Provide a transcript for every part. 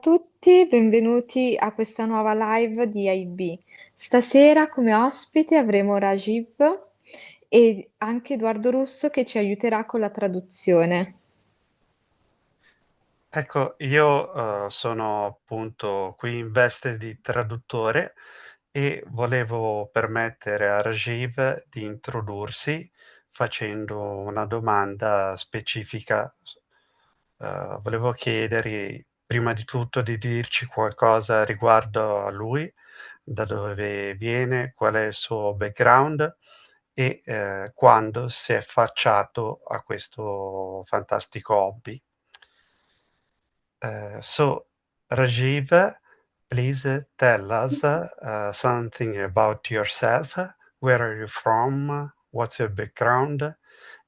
Tutti, benvenuti a questa nuova live di AIB. Stasera come ospite avremo Rajiv e anche Edoardo Russo che ci aiuterà con la traduzione. Ecco, io sono appunto qui in veste di traduttore e volevo permettere a Rajiv di introdursi facendo una domanda specifica. Volevo chiedergli prima di tutto di dirci qualcosa riguardo a lui, da dove viene, qual è il suo background e quando si è affacciato a questo fantastico hobby. So, Rajiv, please tell us something about yourself. Where are you from? What's your background?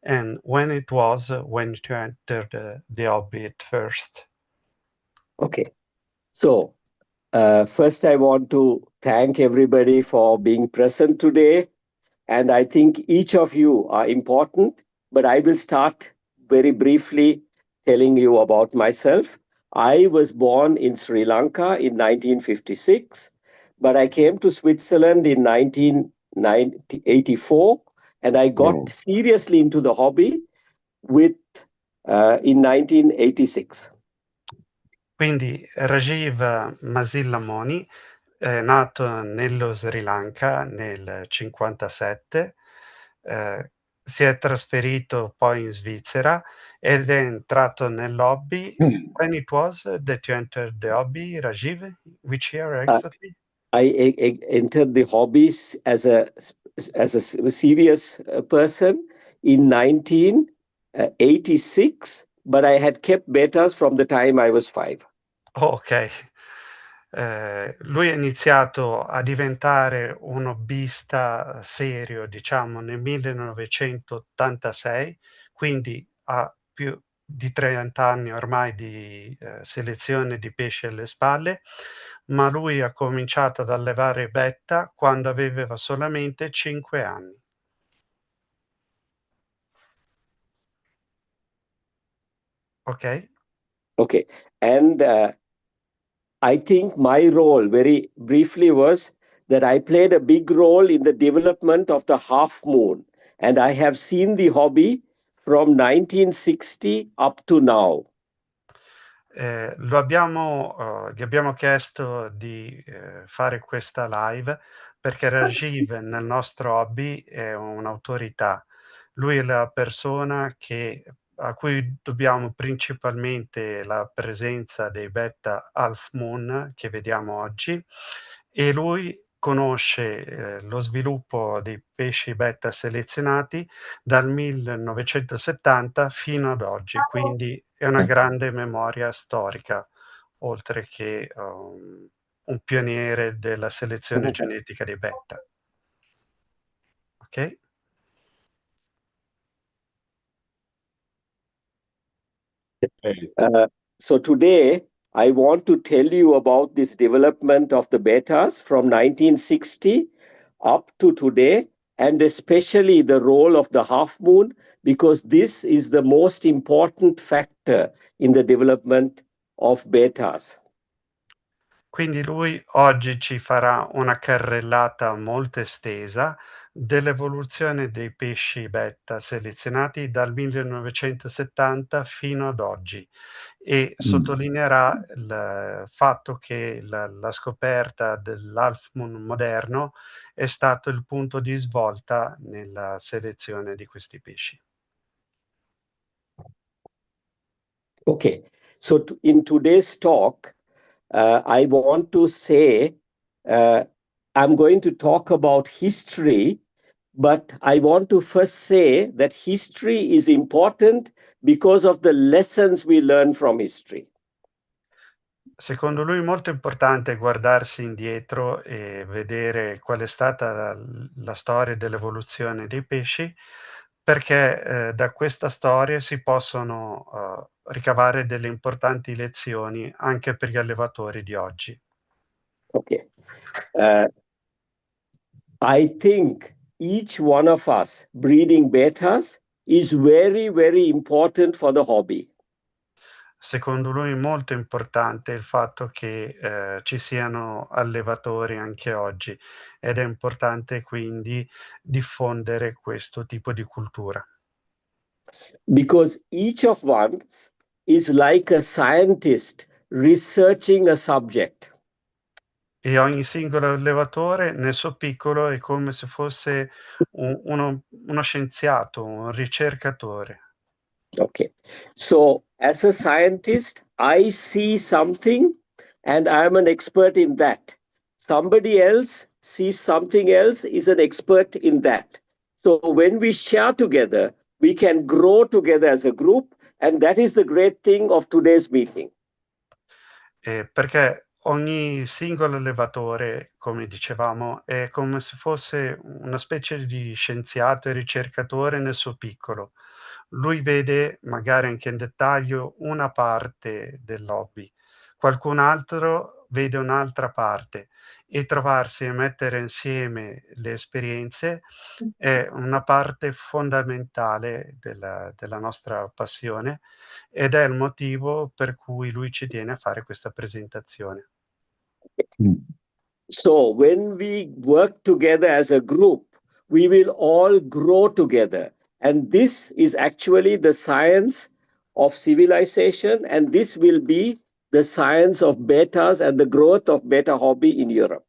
And when it was when you entered the hobby at first? Okay. So, first I want to thank everybody for being present today. And I think each of you are important, but I will start very briefly telling you about myself. I was born in Sri Lanka in 1956, but I came to Switzerland in 1984, and I got seriously into the hobby in 1986. Quindi Rajiv Masillamoni è nato nello Sri Lanka nel 57, si è trasferito poi in Svizzera ed è entrato nell'hobby. When it was that you entered the hobby, Rajiv? Which year exactly? I entered the hobbies as a serious person in 1986, but I had kept betas from the time I was 5. Okay. Lui ha iniziato a diventare un hobbista serio, diciamo, nel 1986, quindi ha più di 30 anni ormai di, selezione di pesci alle spalle, ma lui ha cominciato ad allevare betta quando aveva solamente 5 anni. Okay? Okay. And I think my role, very briefly, was that I played a big role in the development of the half moon. And I have seen the hobby from 1960 up to now. Gli abbiamo chiesto di fare questa live perché Rajiv nel nostro hobby è un'autorità. Lui è la persona a cui dobbiamo principalmente la presenza dei beta Half Moon che vediamo oggi e lui conosce lo sviluppo dei pesci beta selezionati dal 1970 fino ad oggi, quindi è una grande memoria storica, oltre che, un pioniere della selezione genetica dei beta. Okay? So today, I want to tell you about this development of the betas from 1960 up to today, and especially the role of the half moon, because this is the most important factor in the development of betas. Quindi lui oggi ci farà una carrellata molto estesa dell'evoluzione dei pesci betta selezionati dal 1970 fino ad oggi e sottolineerà il fatto che la scoperta dell'Half Moon moderno è stato il punto di svolta nella selezione di questi pesci. Okay, so in today's talk, I want to say I'm going to talk about history, but I want to first say that history is important because of the lessons we learn from history. Secondo lui molto importante guardarsi indietro e vedere qual è stata la storia dell'evoluzione dei pesci, perché, da questa storia si possono, ricavare delle importanti lezioni anche per gli allevatori di oggi. Okay. I think each one of us breeding betas is very, very important for the hobby. secondo lui molto importante il fatto che ci siano allevatori anche oggi ed è importante quindi diffondere questo tipo di cultura. Because each of us is like a scientist researching a subject. E ogni singolo allevatore nel suo piccolo è come se fosse uno scienziato, un ricercatore. Okay. So, as a scientist, I see something and I'm an expert in that. Somebody else sees something else, is an expert in that. So, when we share together, we can grow together as a group. And that is the great thing of today's meeting. Perché ogni singolo allevatore, come dicevamo, è come se fosse una specie di scienziato e ricercatore nel suo piccolo. Lui vede, magari anche in dettaglio, una parte dell'hobby, qualcun altro vede un'altra parte e trovarsi e mettere insieme le esperienze è una parte fondamentale della nostra passione ed è il motivo per cui lui ci tiene a fare questa presentazione. So, when we work together as a group, we will all grow together. And this is actually the science of civilization, and this will be the science of betas and the growth of beta hobby in Europe.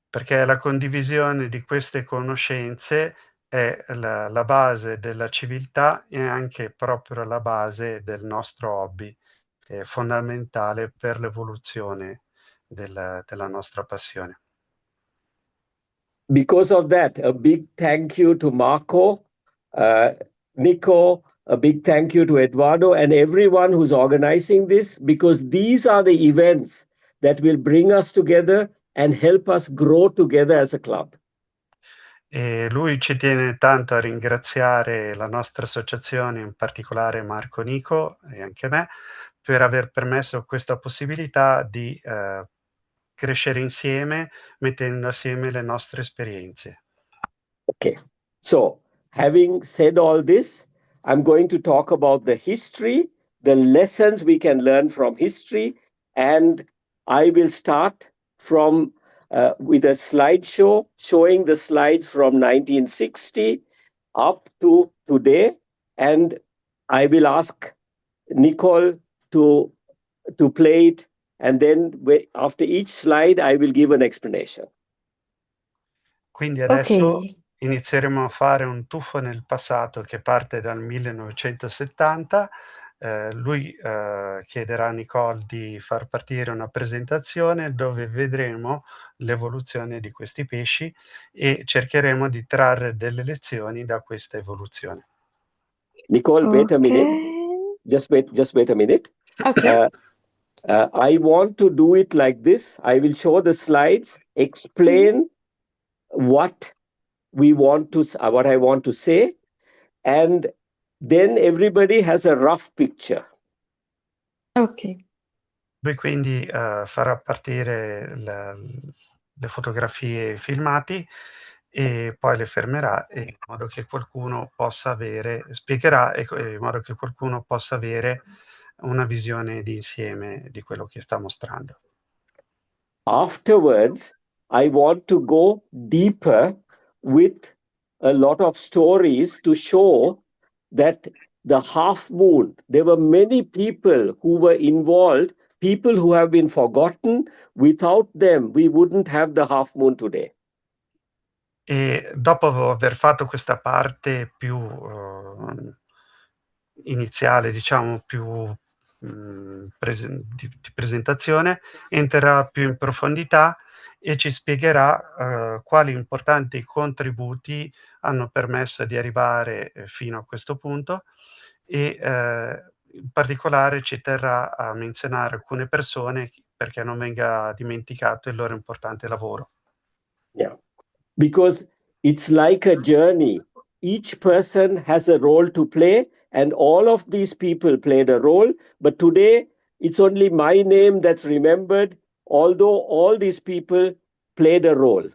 Perché la condivisione di queste conoscenze è la base della civiltà e anche proprio la base del nostro hobby, è fondamentale per l'evoluzione della nostra passione. Because of that, a big thank you to Marco, Nico, a big thank you to Eduardo and everyone who's organizing this, because these are the events that will bring us together and help us grow together as a club. E lui ci tiene tanto a ringraziare la nostra associazione, in particolare Marco Nico e anche me, per aver permesso questa possibilità di crescere insieme, mettendo assieme le nostre esperienze. Okay, so having said all this, I'm going to talk about the history, the lessons we can learn from history, and I will start from with a slideshow showing the slides from 1960 up to today, and I will ask Nicole to play it, and then after each slide, I will give an explanation. Quindi Ok, adesso inizieremo a fare un tuffo nel passato che parte dal 1970. Lui chiederà a Nicole di far partire una presentazione dove vedremo l'evoluzione di questi pesci e cercheremo di trarre delle lezioni da questa evoluzione. Nicole, wait a ok, minute. Just wait a minute. ok, I want to do it like this. I will show the slides, explain what what I want to say, and then everybody has a rough picture. ok, Lui quindi farà partire le fotografie e i filmati e poi le fermerà in modo che qualcuno possa avere spiegherà in modo che qualcuno possa avere una visione d'insieme di quello che sta mostrando. Afterwards, I want to go deeper with a lot of stories to show that the half moon, there were many people who were involved, people who have been forgotten. Without them, we wouldn't have the half moon today. E dopo aver fatto questa parte più iniziale, diciamo più di presentazione, entrerà più in profondità e ci spiegherà quali importanti contributi hanno permesso di arrivare fino a questo punto e in particolare ci terrà a menzionare alcune persone perché non venga dimenticato il loro importante lavoro. Yeah. Because it's like a journey. Each person has a role to play, and all of these people played a role. But today, it's only my name that's remembered, although all these people played a role.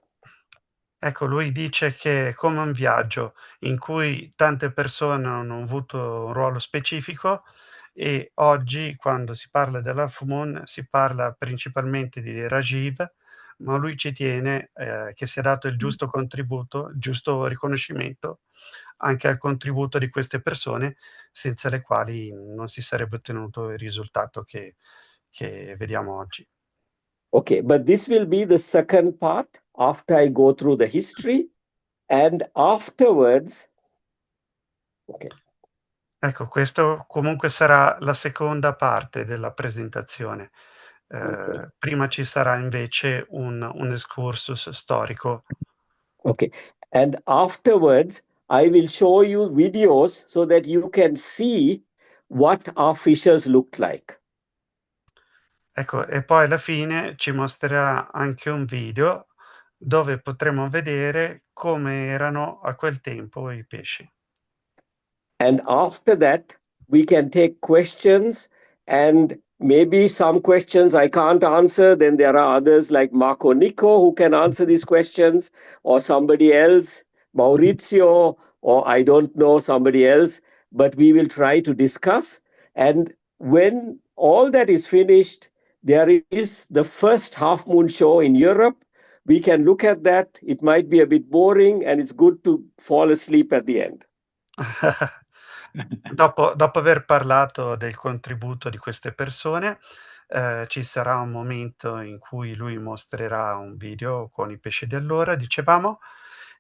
Ecco, lui dice che è come un viaggio in cui tante persone hanno avuto un ruolo specifico e oggi quando si parla dell'Half Moon si parla principalmente di Rajiv, ma lui ci tiene, che sia dato il giusto contributo, il giusto riconoscimento anche al contributo di queste persone, senza le quali non si sarebbe ottenuto il risultato che vediamo oggi. Okay, but this will be the second part after I go through the history, and afterwards, okay. Ecco, questo comunque sarà la seconda parte della presentazione. Okay. Prima ci sarà invece un excursus storico. Okay, and afterwards, I will show you videos so that you can see what our fishes looked like. Ecco, e poi alla fine ci mostrerà anche un video dove potremo vedere come erano a quel tempo i pesci. And after that, we can take questions, and maybe some questions I can't answer. Then there are others like Marco Nico who can answer these questions, or somebody else, Maurizio, or I don't know, somebody else. But we will try to discuss. And when all that is finished, there is the first half moon show in Europe. We can look at that. It might be a bit boring, and it's good to fall asleep at the end. Dopo aver parlato del contributo di queste persone, ci sarà un momento in cui lui mostrerà un video con i pesci di allora, dicevamo,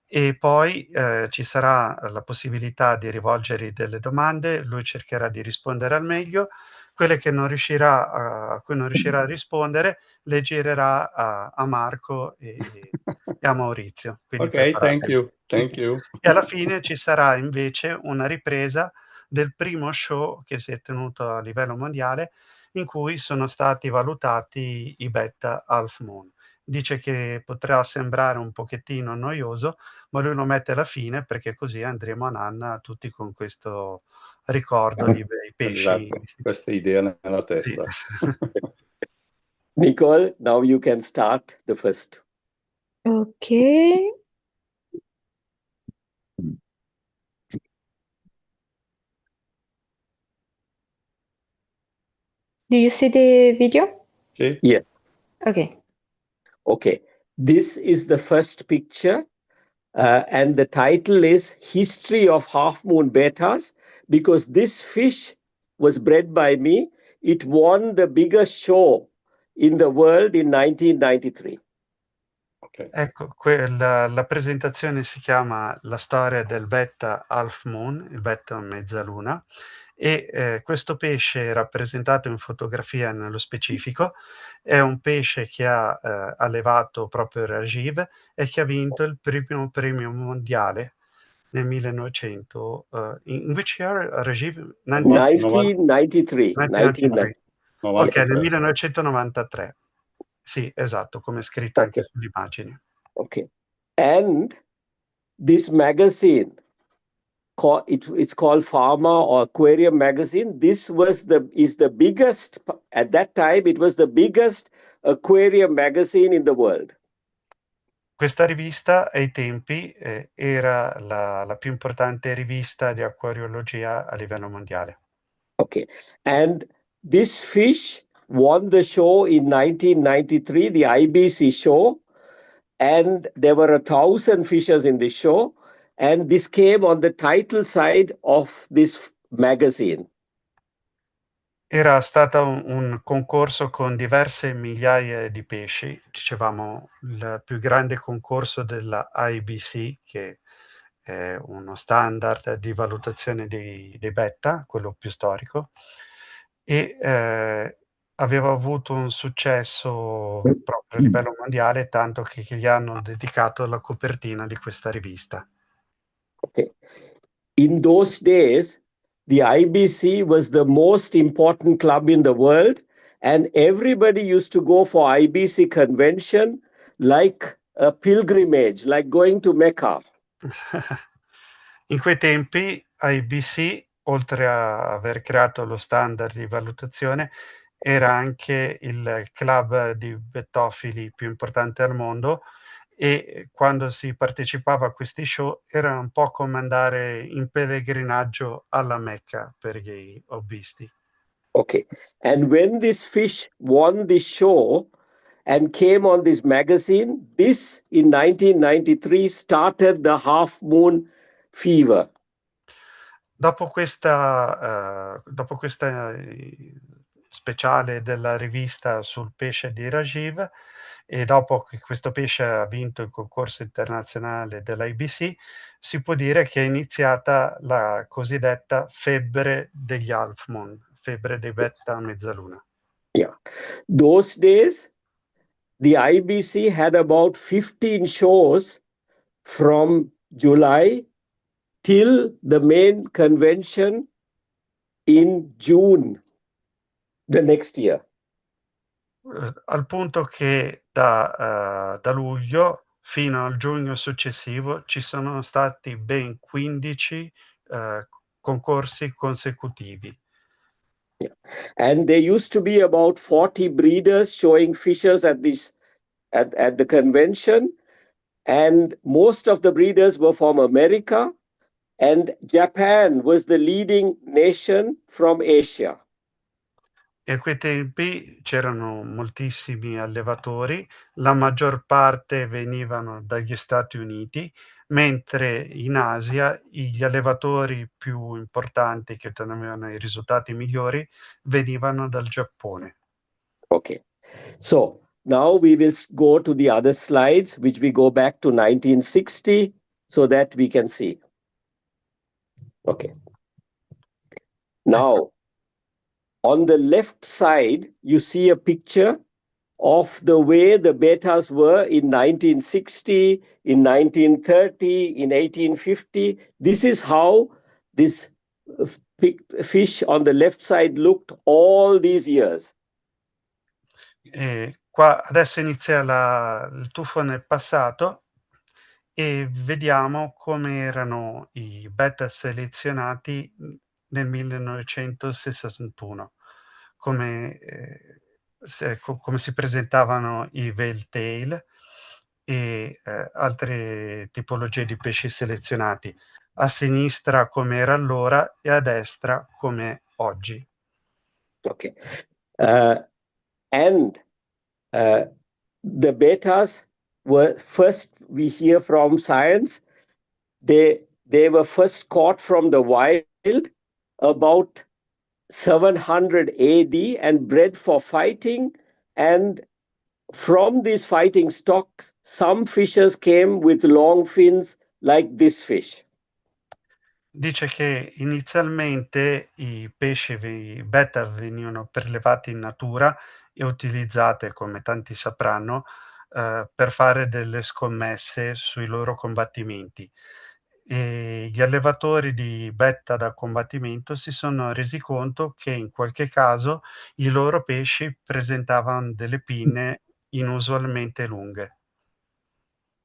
e poi, ci sarà la possibilità di rivolgergli delle domande, lui cercherà di rispondere al meglio, quelle che non riuscirà a cui non riuscirà a rispondere le girerà a Marco e a Maurizio, quindi Okay, thank preparatevi. you. Thank you. E alla fine ci sarà invece una ripresa del primo show che si è tenuto a livello mondiale, in cui sono stati valutati i Beta Half Moon. Dice che potrà sembrare un pochettino noioso, ma lui lo mette alla fine perché così andremo a nanna tutti con questo ricordo di bei pesci. Esatto, questa idea nella Sì. testa. Nicole, now you can start the first. Okay. Do you see the video? Sì? Yes. Okay. Okay. This is the first picture, and the title is History of Half Moon Betas, because this fish was bred by me. It won the biggest show in the world in 1993. Okay. Ecco, la presentazione si chiama "La storia del Betta Half Moon", il Betta mezzaluna, e, questo pesce rappresentato in fotografia nello specifico, è un pesce che ha, allevato proprio Rajiv e che ha vinto il primo premio mondiale nel 1900, in which year, Rajiv? 96? 1993. 1993. Okay, nel 93. 1993. Sì, esatto, come è scritto anche Okay. sull'immagine. Okay. And this magazine, it's called Pharma or Aquarium Magazine. This is the biggest, at that time, it was the biggest aquarium magazine in the world. Questa rivista ai tempi, era la più importante rivista di acquariologia a livello mondiale. Okay. And this fish won the show in 1993, the IBC show. And there were 1,000 fishes in this show. And this came on the title side of this magazine. Era stata un concorso con diverse migliaia di pesci, dicevamo il più grande concorso della IBC, che è uno standard di valutazione dei betta, quello più storico, e, aveva avuto un successo proprio a livello mondiale, tanto che gli hanno dedicato la copertina di questa rivista. Okay. In those days, the IBC was the most important club in the world, and everybody used to go for IBC convention like a pilgrimage, like going to Mecca. In quei tempi IBC, oltre a aver creato lo standard di valutazione, era anche il club di bettofili più importante al mondo e quando si partecipava a questi show era un po' come andare in pellegrinaggio alla Mecca per gli hobbisti. Okay. And when this fish won this show and came on this magazine, this in 1993 started the half moon fever. Dopo questa speciale della rivista sul pesce di Rajiv e dopo che questo pesce ha vinto il concorso internazionale dell'IBC, si può dire che è iniziata la cosiddetta febbre degli half moon, febbre dei beta mezzaluna. Yeah. Those days, the IBC had about 15 shows from July till the main convention in June the next year. Al punto che da luglio fino al giugno successivo ci sono stati ben 15 concorsi consecutivi. And there used to be about 40 breeders showing fishes at the convention, and most of the breeders were from America, and Japan was the leading nation from Asia. E a quei tempi c'erano moltissimi allevatori, la maggior parte venivano dagli Stati Uniti, mentre in Asia gli allevatori più importanti che ottenevano i risultati migliori venivano dal Giappone. Okay. So now we will go to the other slides, which we go back to 1960 so that we can see. Okay. Now, on the left side, you see a picture of the way the betas were in 1960, in 1930, in 1850. This is how this fish on the left side looked all these years. E qua adesso inizia il tuffo nel passato e vediamo come erano i beta selezionati nel 1961, come si presentavano i Veiltail e altre tipologie di pesci selezionati, a sinistra come era allora e a destra come oggi. Okay. And the betas were first, we hear from science, they were first caught from the wild about 700 AD and bred for fighting. And from these fighting stocks, some fishes came with long fins like this fish. Dice che inizialmente i pesci beta venivano prelevati in natura e utilizzate, come tanti sapranno, per fare delle scommesse sui loro combattimenti. E gli allevatori di betta da combattimento si sono resi conto che in qualche caso i loro pesci presentavano delle pinne inusualmente lunghe.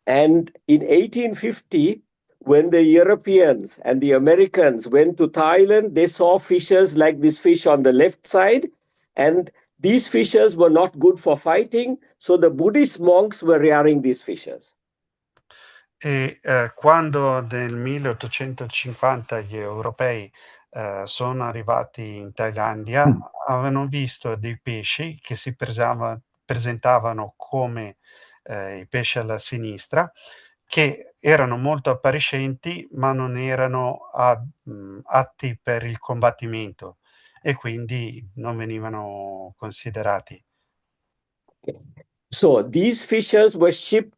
And in 1850, when the Europeans and the Americans went to Thailand, they saw fishes like this fish on the left side, and these fishes were not good for fighting, so the Buddhist monks were rearing these fishes. E quando nel 1850 gli europei sono arrivati in Thailandia, avevano visto dei pesci che si presentavano come i pesci alla sinistra, che erano molto appariscenti, ma non erano atti per il combattimento e quindi non venivano considerati. So these fishes were shipped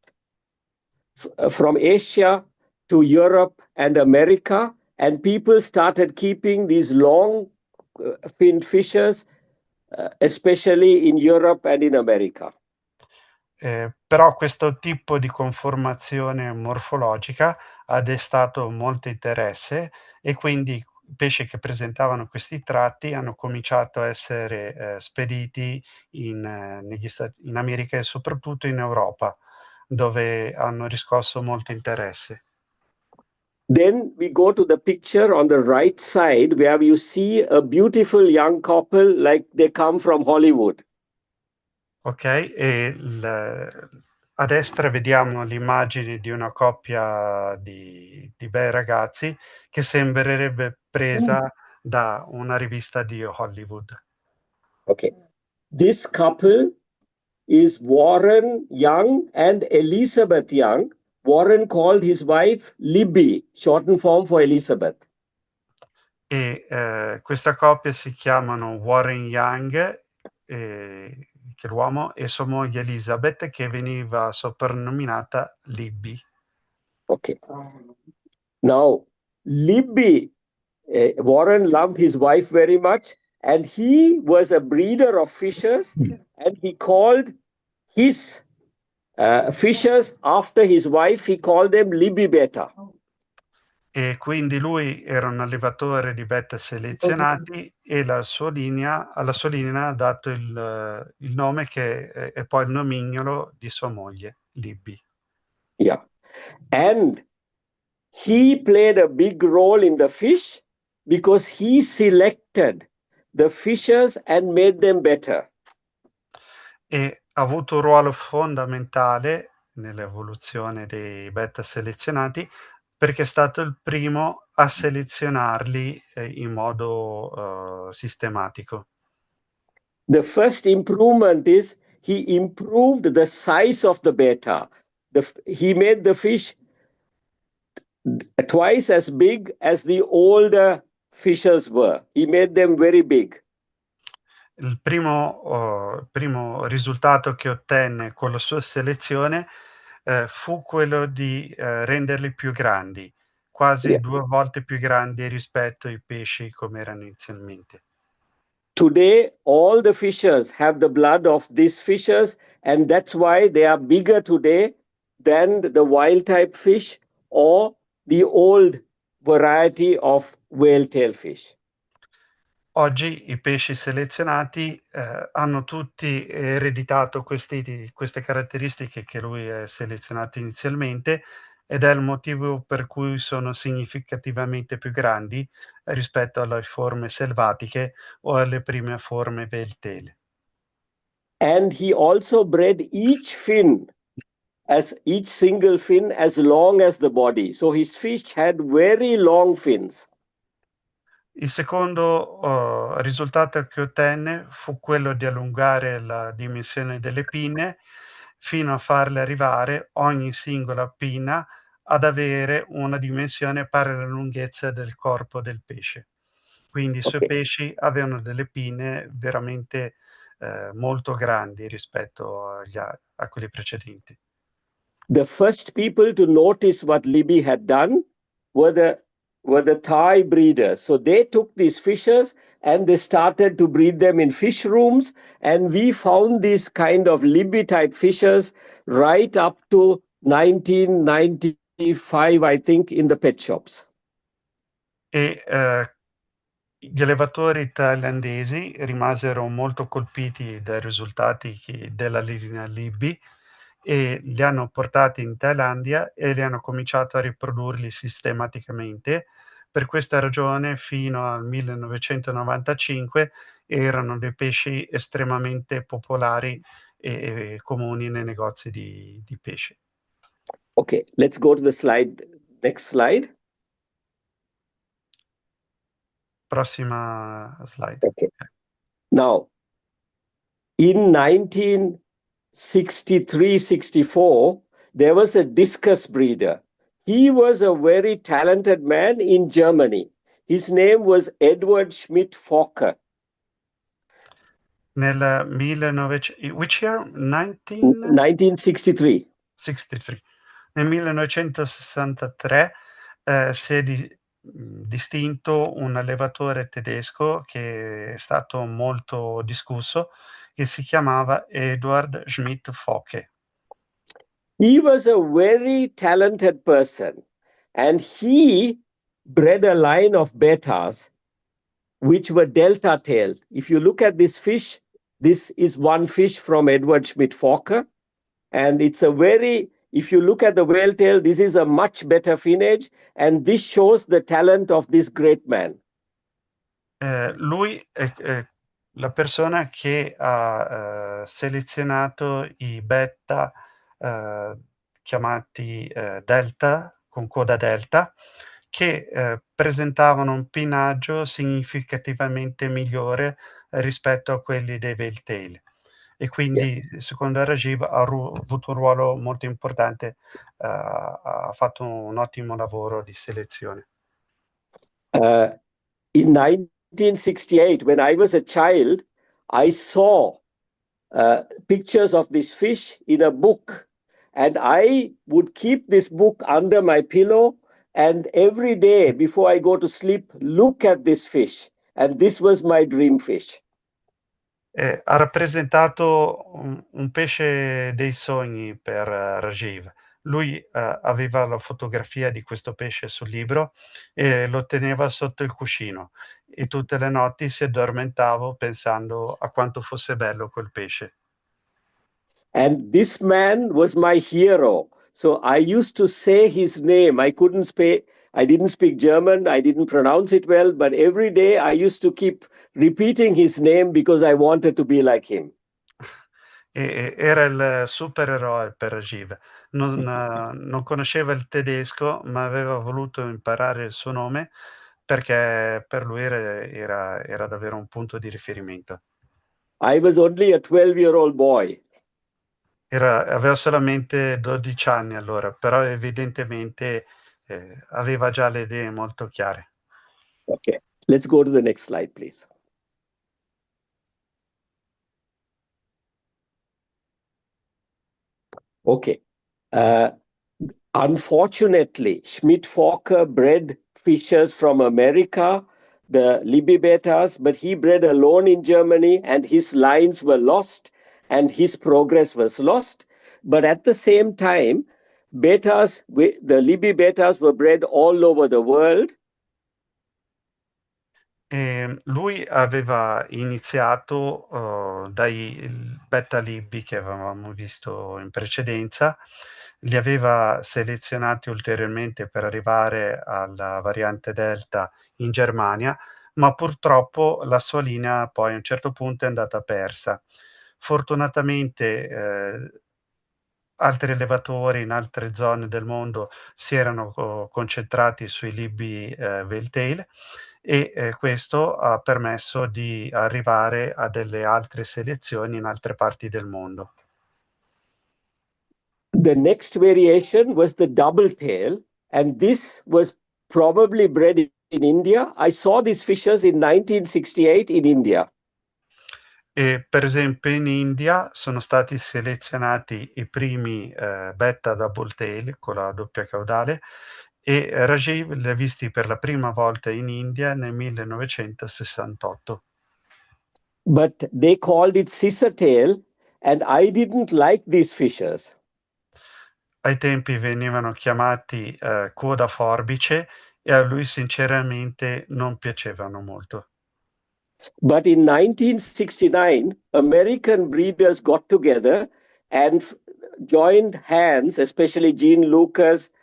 from Asia to Europe and America, and people started keeping these long finned fishes, especially in Europe and in America. Però questo tipo di conformazione morfologica ha destato molto interesse e quindi i pesci che presentavano questi tratti hanno cominciato a essere spediti in America e soprattutto in Europa, dove hanno riscosso molto interesse. Then we go to the picture on the right side where you see a beautiful young couple like they come from Hollywood. Ok, e a destra vediamo l'immagine di una coppia di bei ragazzi che sembrerebbe presa da una rivista di Hollywood. Okay. This couple is Warren Young and Elizabeth Young. Warren called his wife Libby, shortened form for Elizabeth. E questa coppia si chiamano Warren Young, che è l'uomo, e sua moglie Elizabeth, che veniva soprannominata Libby. Okay. Now, Libby, Warren loved his wife very much, and he was a breeder of fishes, and he called his fishers after his wife. He called them Libby Beta. E quindi lui era un allevatore di betta selezionati e alla sua linea ha dato il nome che è poi il nomignolo di sua moglie, Libby. Yeah. And he played a big role in the fish because he selected the fishers and made them better. E ha avuto un ruolo fondamentale nell'evoluzione dei beta selezionati perché è stato il primo a selezionarli in modo sistematico. The first improvement is he improved the size of the beta. He made the fish twice as big as the older fishers were. He made them very big. Il primo risultato che ottenne con la sua selezione fu quello di renderli più grandi, quasi Yeah. 2 volte più grandi rispetto ai pesci come erano inizialmente. Today, all the fishers have the blood of these fishers, and that's why they are bigger today than the wild type fish or the old variety of whale tail fish. Oggi i pesci selezionati hanno tutti ereditato queste caratteristiche che lui ha selezionato inizialmente ed è il motivo per cui sono significativamente più grandi rispetto alle forme selvatiche o alle prime forme whale-tail. And he also bred each fin, as each single fin, as long as the body. So his fish had very long fins. Il secondo risultato che ottenne fu quello di allungare la dimensione delle pinne fino a farle arrivare ogni singola pinna ad avere una dimensione pari alla lunghezza del corpo del pesce. Quindi i suoi Okay. pesci avevano delle pinne veramente molto grandi rispetto a quelli precedenti. The first people to notice what Libby had done were the Thai breeders. So they took these fishes and they started to breed them in fish rooms. And we found these kind of Libby type fishes right up to 1995, I think, in the pet shops. E gli allevatori thailandesi rimasero molto colpiti dai risultati della linea Libby e li hanno portati in Thailandia e li hanno cominciato a riprodurli sistematicamente. Per questa ragione fino al 1995 erano dei pesci estremamente popolari e comuni nei negozi di pesce. Okay, let's go to the slide. Next slide. Prossima slide. Okay. Now, in 1963-64, there was a discus breeder. He was a very talented man in Germany. His name was Edward Schmidt-Fokker. Nel 1900 which year? 1963. 63. Nel 1963 si è distinto un allevatore tedesco che è stato molto discusso, che si chiamava Eduard Schmidt-Fokke. He was a very talented person, and he bred a line of betas which were delta-tailed. If you look at this fish, this is one fish from Edward Schmidt-Fokker, and it's a very, if you look at the whale tail, this is a much better finnage, and this shows the talent of this great man. Lui è la persona che ha selezionato i betta chiamati delta, con coda delta, che presentavano un pinnaggio significativamente migliore rispetto a quelli dei Whale-tail. E quindi, secondo Rajiv, ha avuto un ruolo molto importante, ha fatto un ottimo lavoro di selezione. In 1968, when I was a child, I saw pictures of this fish in a book, and I would keep this book under my pillow, and every day before I go to sleep, look at this fish, and this was my dream fish. Ha rappresentato un pesce dei sogni per Rajiv. Lui aveva la fotografia di questo pesce sul libro e lo teneva sotto il cuscino, e tutte le notti si addormentavo pensando a quanto fosse bello quel pesce. And this man was my hero. So I used to say his name. I didn't speak German. I didn't pronounce it well, but every day I used to keep repeating his name because I wanted to be like him. Era il supereroe per Rajiv. Non conosceva il tedesco, ma aveva voluto imparare il suo nome perché per lui era davvero un punto di riferimento. I was only a 12-year-old boy. Aveva solamente 12 anni allora, però evidentemente aveva già le idee molto chiare. Okay, let's go to the next slide, please. Okay. Unfortunately, Schmidt-Fokker bred fishes from America, the Libybetas, but he bred alone in Germany, and his lines were lost and his progress was lost. But at the same time, betas, the Libybetas were bred all over the world. Lui aveva iniziato dai beta libbi che avevamo visto in precedenza, li aveva selezionati ulteriormente per arrivare alla variante Delta in Germania, ma purtroppo la sua linea poi a un certo punto è andata persa. Fortunatamente altri allevatori in altre zone del mondo si erano concentrati sui libbi Whale-tail, e questo ha permesso di arrivare a delle altre selezioni in altre parti del mondo. The next variation was the double tail, and this was probably bred in India. I saw these fishes in 1968 in India. E per esempio in India sono stati selezionati i primi betta double tail con la doppia caudale, e Rajiv li ha visti per la prima volta in India nel 1968. But they called it scissor tail, and I didn't like these fishes. Ai tempi venivano chiamati coda forbice, e a lui sinceramente non piacevano molto. But in 1969, American breeders got together and joined hands, especially Gene Lucas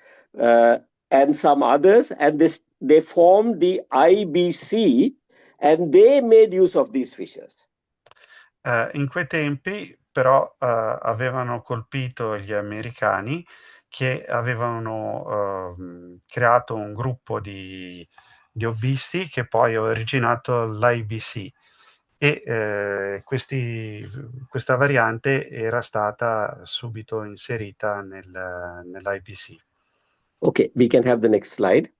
and some others, and they formed the IBC, and they made use of these fishes. In quei tempi però avevano colpito gli americani, che avevano creato un gruppo di hobbisti che poi ha originato l'IBC, e questa variante era stata subito inserita nell'IBC. Okay, we can have the next slide.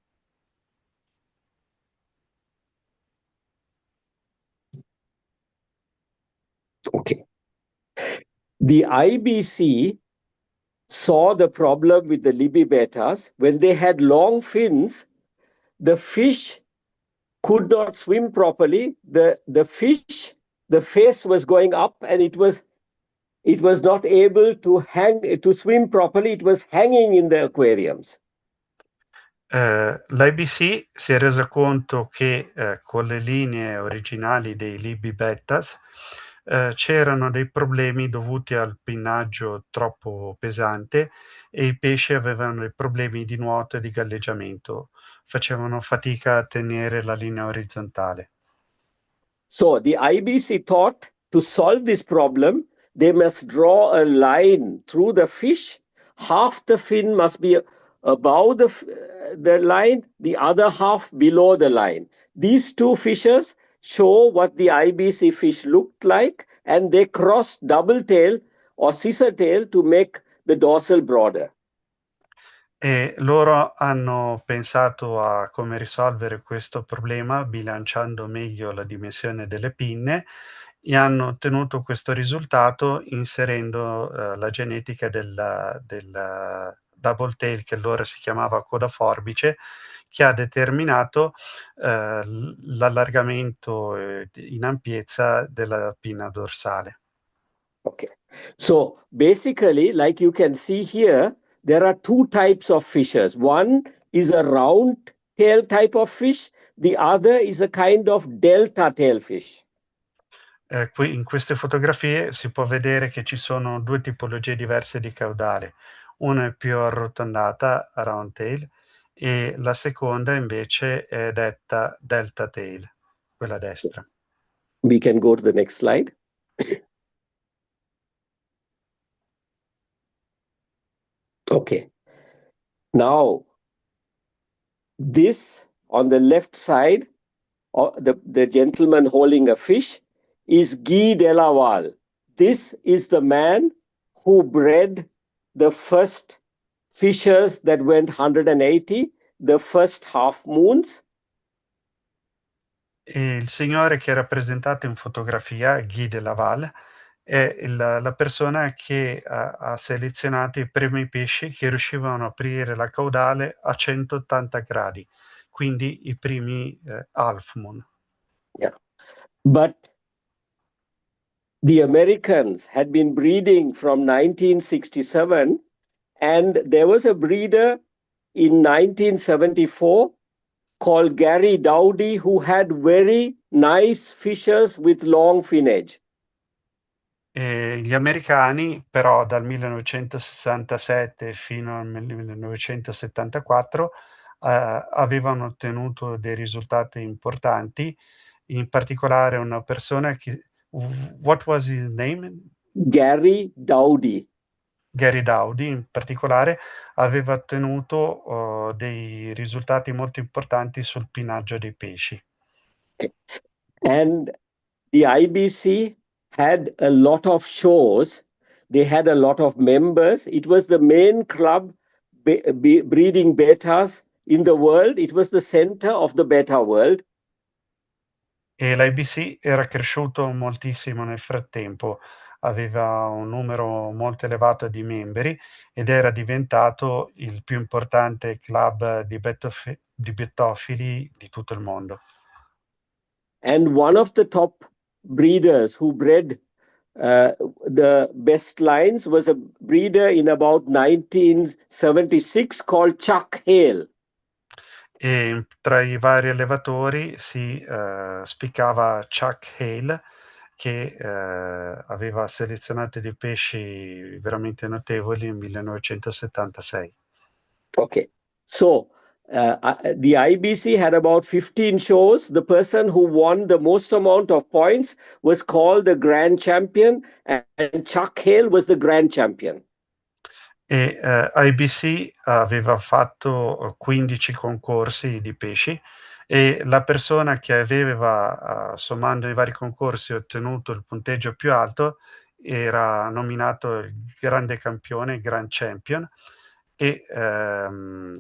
Okay. The IBC saw the problem with the Libybetas. When they had long fins, the fish could not swim properly. The face was going up, and it was not able to swim properly. It was hanging in the aquariums. L'IBC si è resa conto che con le linee originali dei Libby Bettas c'erano dei problemi dovuti al pinnaggio troppo pesante, e i pesci avevano dei problemi di nuoto e di galleggiamento, facevano fatica a tenere la linea orizzontale. So the IBC thought, to solve this problem, they must draw a line through the fish. Half the fin must be above the line, the other half below the line. These two fishes show what the IBC fish looked like, and they crossed double tail or scissor tail to make the dorsal broader. E loro hanno pensato a come risolvere questo problema bilanciando meglio la dimensione delle pinne e hanno ottenuto questo risultato inserendo la genetica del double tail, che allora si chiamava coda forbice, che ha determinato l'allargamento in ampiezza della pinna dorsale. Okay. So basically, like you can see here, there are two types of fishes. One is a round tail type of fish. The other is a kind of delta tail fish. Qui in queste fotografie si può vedere che ci sono due tipologie diverse di caudale. Una è più arrotondata, round tail, e la seconda invece è detta delta tail, quella a destra. We can go to the next slide. Okay. Now, this on the left side, the gentleman holding a fish, is Guy de Laval. This is the man who bred the first fishes that went 180, the first half moons. E il signore che è rappresentato in fotografia, Guy de Laval, è la persona che ha selezionato i primi pesci che riuscivano a aprire la caudale a 180 gradi, quindi i primi half moon. Yeah. But the Americans had been breeding from 1967, and there was a breeder in 1974 called Gary Dowdy who had very nice fishes with long finnage. E gli americani, però, dal 1967 fino al 1974 avevano ottenuto dei risultati importanti, in particolare una persona che... What was his name? Gary Dowdy. Gary Dowdy, in particolare, aveva ottenuto dei risultati molto importanti sul pinaggio dei pesci. And the IBC had a lot of shows. They had a lot of members. It was the main club breeding betas in the world. It was the center of the beta world. E l'IBC era cresciuto moltissimo nel frattempo, aveva un numero molto elevato di membri ed era diventato il più importante club di betofili di tutto il mondo. And one of the top breeders who bred the best lines was a breeder in about 1976 called Chuck Hale. E tra i vari allevatori si spiccava Chuck Hale, che aveva selezionato dei pesci veramente notevoli nel 1976. Okay, so the IBC had about 15 shows. The person who won the most amount of points was called the grand champion, and Chuck Hale was the grand champion. E IBC aveva fatto 15 concorsi di pesci e la persona che aveva, sommando i vari concorsi, ottenuto il punteggio più alto era nominato il grande campione, il grand champion, e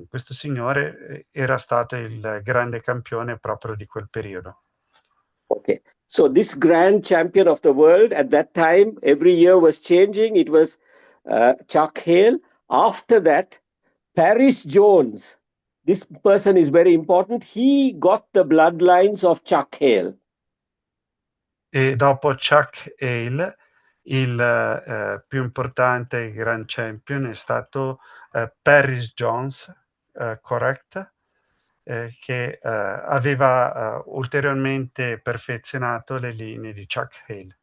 questo signore era stato il grande campione proprio di quel periodo. Okay, so this grand champion of the world at that time, every year was changing. It was Chuck Hale. After that, Paris Jones, this person is very important. He got the bloodlines of Chuck Hale. E dopo Chuck Hale, il più importante grand champion è stato Paris Jones, correct? Che aveva ulteriormente perfezionato le linee di Chuck Hale.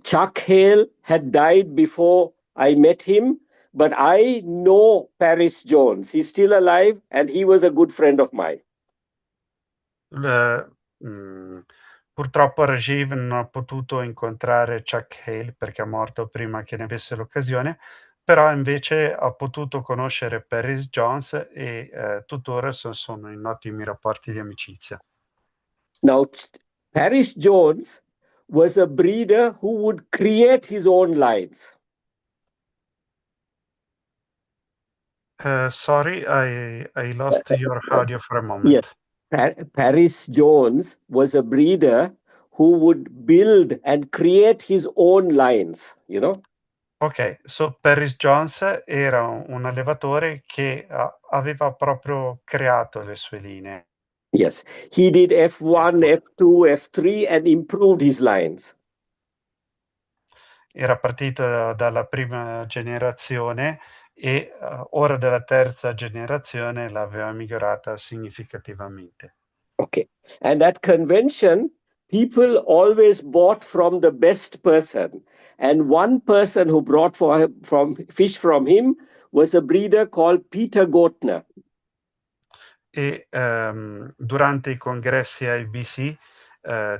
Chuck Hale had died before I met him, but I know Paris Jones. He's still alive, and he was a good friend of mine. Purtroppo Rajiv non ha potuto incontrare Chuck Hale perché è morto prima che ne avesse l'occasione, però invece ha potuto conoscere Paris Jones e tuttora sono in ottimi rapporti di amicizia. Now, Paris Jones was a breeder who would create his own lines. Sorry, I lost your audio for a moment. Paris Jones was a breeder who would build and create his own lines, you know? Ok, so Paris Jones era un allevatore che aveva proprio creato le sue linee. Yes, he did F1, F2, F3 and improved his lines. Era partito dalla prima generazione e ora della terza generazione l'aveva migliorata significativamente. Okay, and at convention, people always bought from the best person. And one person who brought fish from him was a breeder called Peter Gotner. E durante i congressi IBC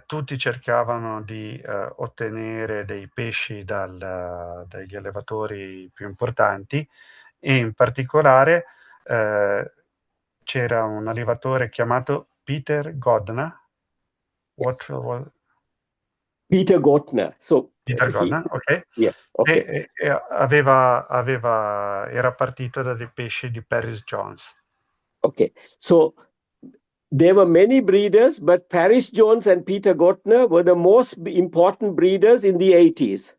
tutti cercavano di ottenere dei pesci dagli allevatori più importanti e in particolare c'era un allevatore chiamato Peter Godna. Peter Gotner. So Peter Godna, ok. Yeah, okay. E era partito da dei pesci di Paris Jones. Okay, so there were many breeders, but Paris Jones and Peter Gotner were the most important breeders in the 80s.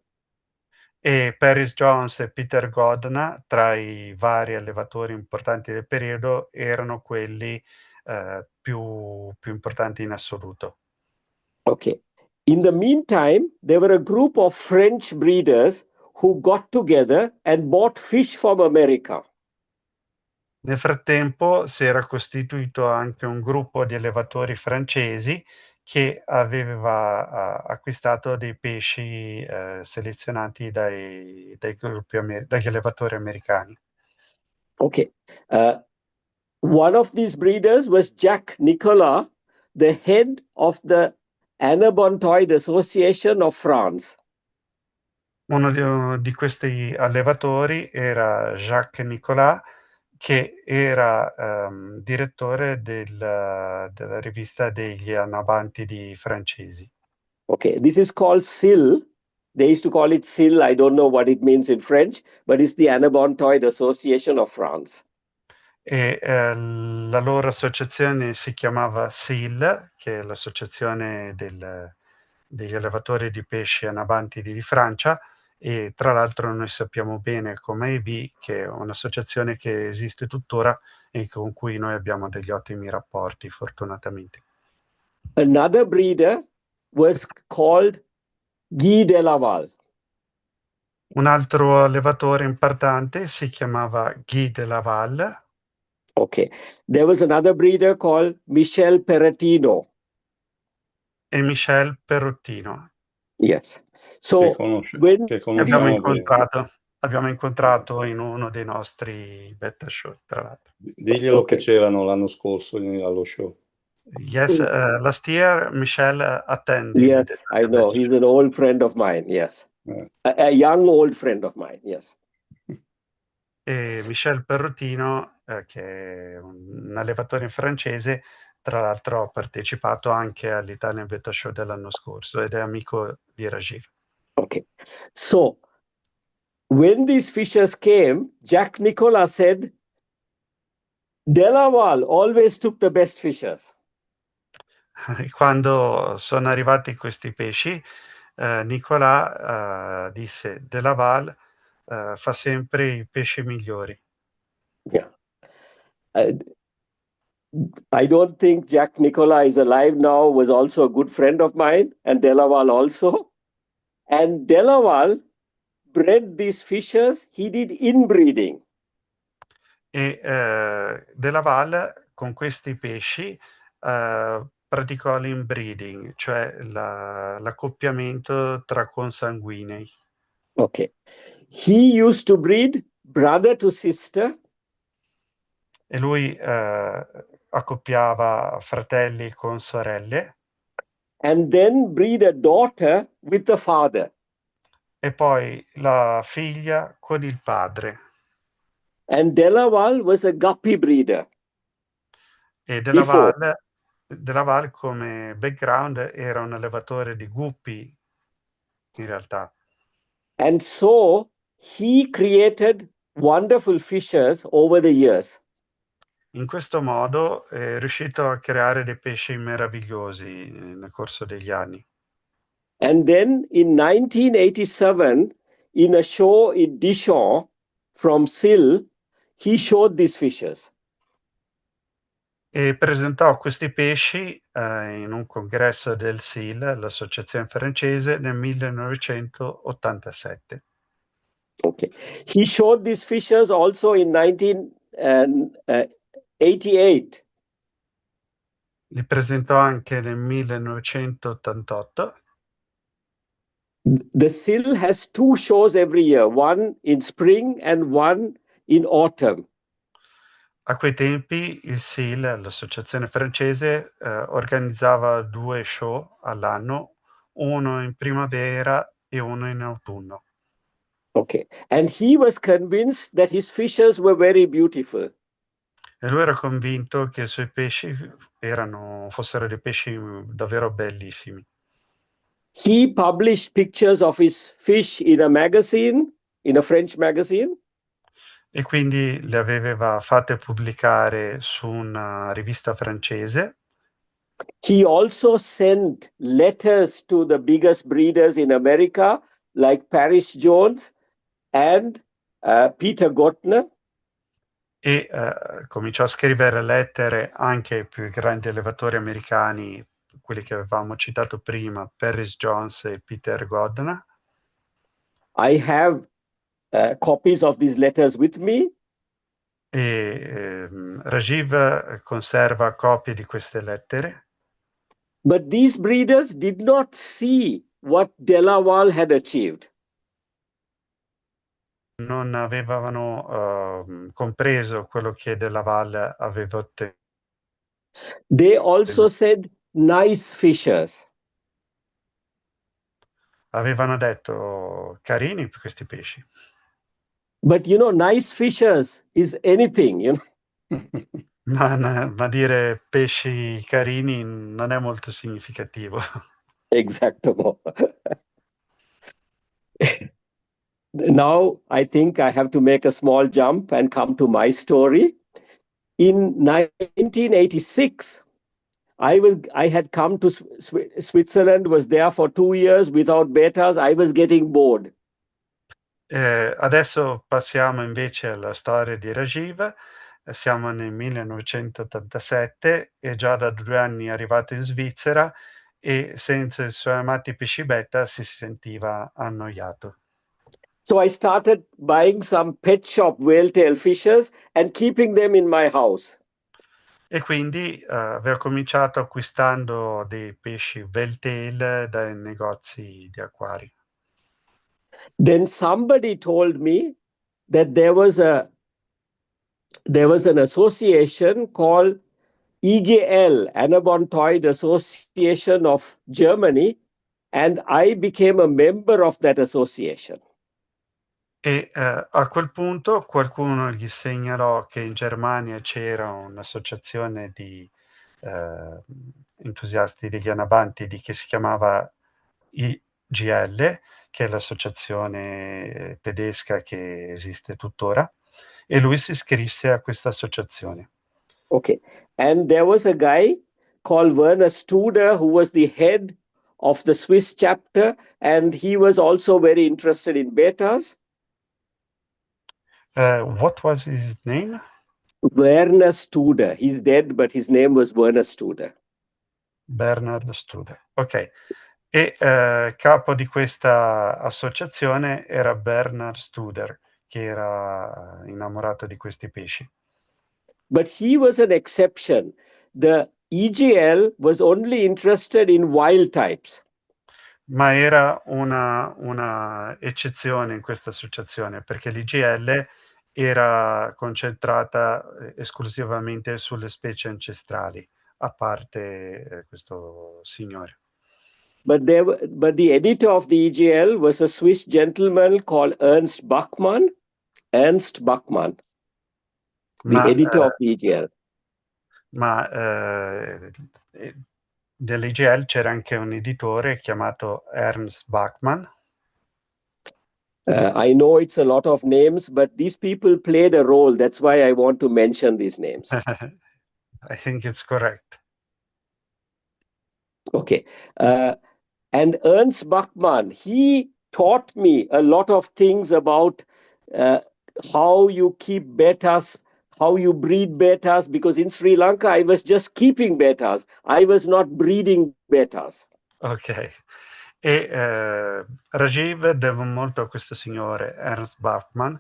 E Paris Jones e Peter Godna, tra i vari allevatori importanti del periodo, erano quelli più importanti in assoluto. Okay. In the meantime, there were a group of French breeders who got together and bought fish from America. Nel frattempo si era costituito anche un gruppo di allevatori francesi che aveva acquistato dei pesci selezionati dagli allevatori americani. Okay. One of these breeders was Jack Nicolas, the head of the Annabontoid Association of France. Uno di questi allevatori era Jacques Nicolas, che era direttore della rivista degli Anabantidi francesi. Okay, this is called SIL. They used to call it SIL. I don't know what it means in French, but it's the Annabontoid Association of France. E la loro associazione si chiamava SIL, che è l'associazione degli allevatori di pesci anabantidi di Francia, e tra l'altro noi sappiamo bene come EB, che è un'associazione che esiste tuttora e con cui noi abbiamo degli ottimi rapporti, fortunatamente. Another breeder was called Guy Delaval. Un altro allevatore importante si chiamava Guy Delaval. Okay. There was another breeder called Michel Perrettino. E Michel Perrottino. Yes. So when abbiamo incontrato in uno dei nostri beta show, tra l'altro. Diglielo che c'erano l'anno scorso allo show. Yes, last year Michel attended. Yes, I know. He's an old friend of mine. Yes. A young old friend of mine. Yes. E Michel Perrottino, che è un allevatore francese, tra l'altro ha partecipato anche all'Italian Beta Show dell'anno scorso ed è amico di Rajiv. Okay. So when these fishers came, Jack Nicolas said, Delaval always took the best fishers. Quando sono arrivati questi pesci, Nicolas disse: Delaval fa sempre i pesci migliori. Yeah. I don't think Jack Nicolas is alive now, was also a good friend of mine, and Delaval also. And Delaval bred these fishers, he did inbreeding. E Delaval con questi pesci praticò l'inbreeding, cioè l'accoppiamento tra consanguinei. Okay. He used to breed brother to sister. E lui accoppiava fratelli con sorelle. And then breed a daughter with the father. E poi la figlia con il padre. And Delaval was a guppy breeder. E Delaval De Laval come background era un allevatore di guppi, in realtà. And so he created wonderful fishes over the years. In questo modo è riuscito a creare dei pesci meravigliosi nel corso degli anni. And then in 1987, in a show in Dijon from Sill, he showed these fishes. E presentò questi pesci in un congresso del SIL, l'associazione francese, nel 1987. Okay. He showed these fishes also in 1988. Li presentò anche nel 1988. The SIL has two shows every year, one in spring and one in autumn. A quei tempi il SIL, l'associazione francese, organizzava 2 show all'anno, uno in primavera e uno in autunno. Okay. And he was convinced that his fishes were very beautiful. E lui era convinto che i suoi pesci fossero dei pesci davvero bellissimi. He published pictures of his fish in a magazine, in a French magazine. E quindi le aveva fatte pubblicare su una rivista francese. He also sent letters to the biggest breeders in America, like Paris Jones and Peter Gottner. E cominciò a scrivere lettere anche ai più grandi allevatori americani, quelli che avevamo citato prima, Paris Jones e Peter Gottner. I have copies of these letters with me. E Rajiv conserva copie di queste lettere. But these breeders did not see what De Laval had achieved. Non avevano compreso quello che De Laval aveva ottenuto. They also said nice fishes. Avevano detto carini questi pesci. But you know, nice fishes is anything, you know. Ma dire pesci carini non è molto significativo. Exacto. Now I think I have to make a small jump and come to my story. In 1986, I had come to Switzerland, was there for 2 years without betas. I was getting bored. Adesso passiamo invece alla storia di Rajiv. Siamo nel 1987 e già da 2 anni è arrivato in Svizzera e senza i suoi amati pesci beta si sentiva annoiato. So I started buying some pet shop whale-tail fishes and keeping them in my house. E quindi avevo cominciato acquistando dei pesci whale-tail dai negozi di acquari. Then somebody told me that there was an association called EGL, Anabontoid Association of Germany, and I became a member of that association. E a quel punto qualcuno gli segnalò che in Germania c'era un'associazione di entusiasti degli anabanti che si chiamava IGL, che è l'associazione tedesca che esiste tuttora, e lui si iscrisse a questa associazione. Okay. And there was a guy called Werner Studer who was the head of the Swiss chapter, and he was also very interested in betas. What was his name? Werner Studer. He's dead, but his name was Werner Studer. Bernard Studer. Ok. E capo di questa associazione era Bernard Studer, che era innamorato di questi pesci. But he was an exception. The EGL was only interested in wild types. Ma era una eccezione in questa associazione, perché l'IGL era concentrata esclusivamente sulle specie ancestrali, a parte questo signore. But the editor of the EGL was a Swiss gentleman called Ernst Bachmann. Ernst Bachmann, the editor of the EGL. Ma dell'IGL c'era anche un editore chiamato Ernst Bachmann. I know it's a lot of names, but these people played a role. That's why I want to mention these names. I think it's correct. Okay. And Ernst Bachmann, he taught me a lot of things about how you keep betas, how you breed betas, because in Sri Lanka, I was just keeping betas. I was not breeding betas. Ok. E Rajiv devo molto a questo signore, Ernst Bachmann,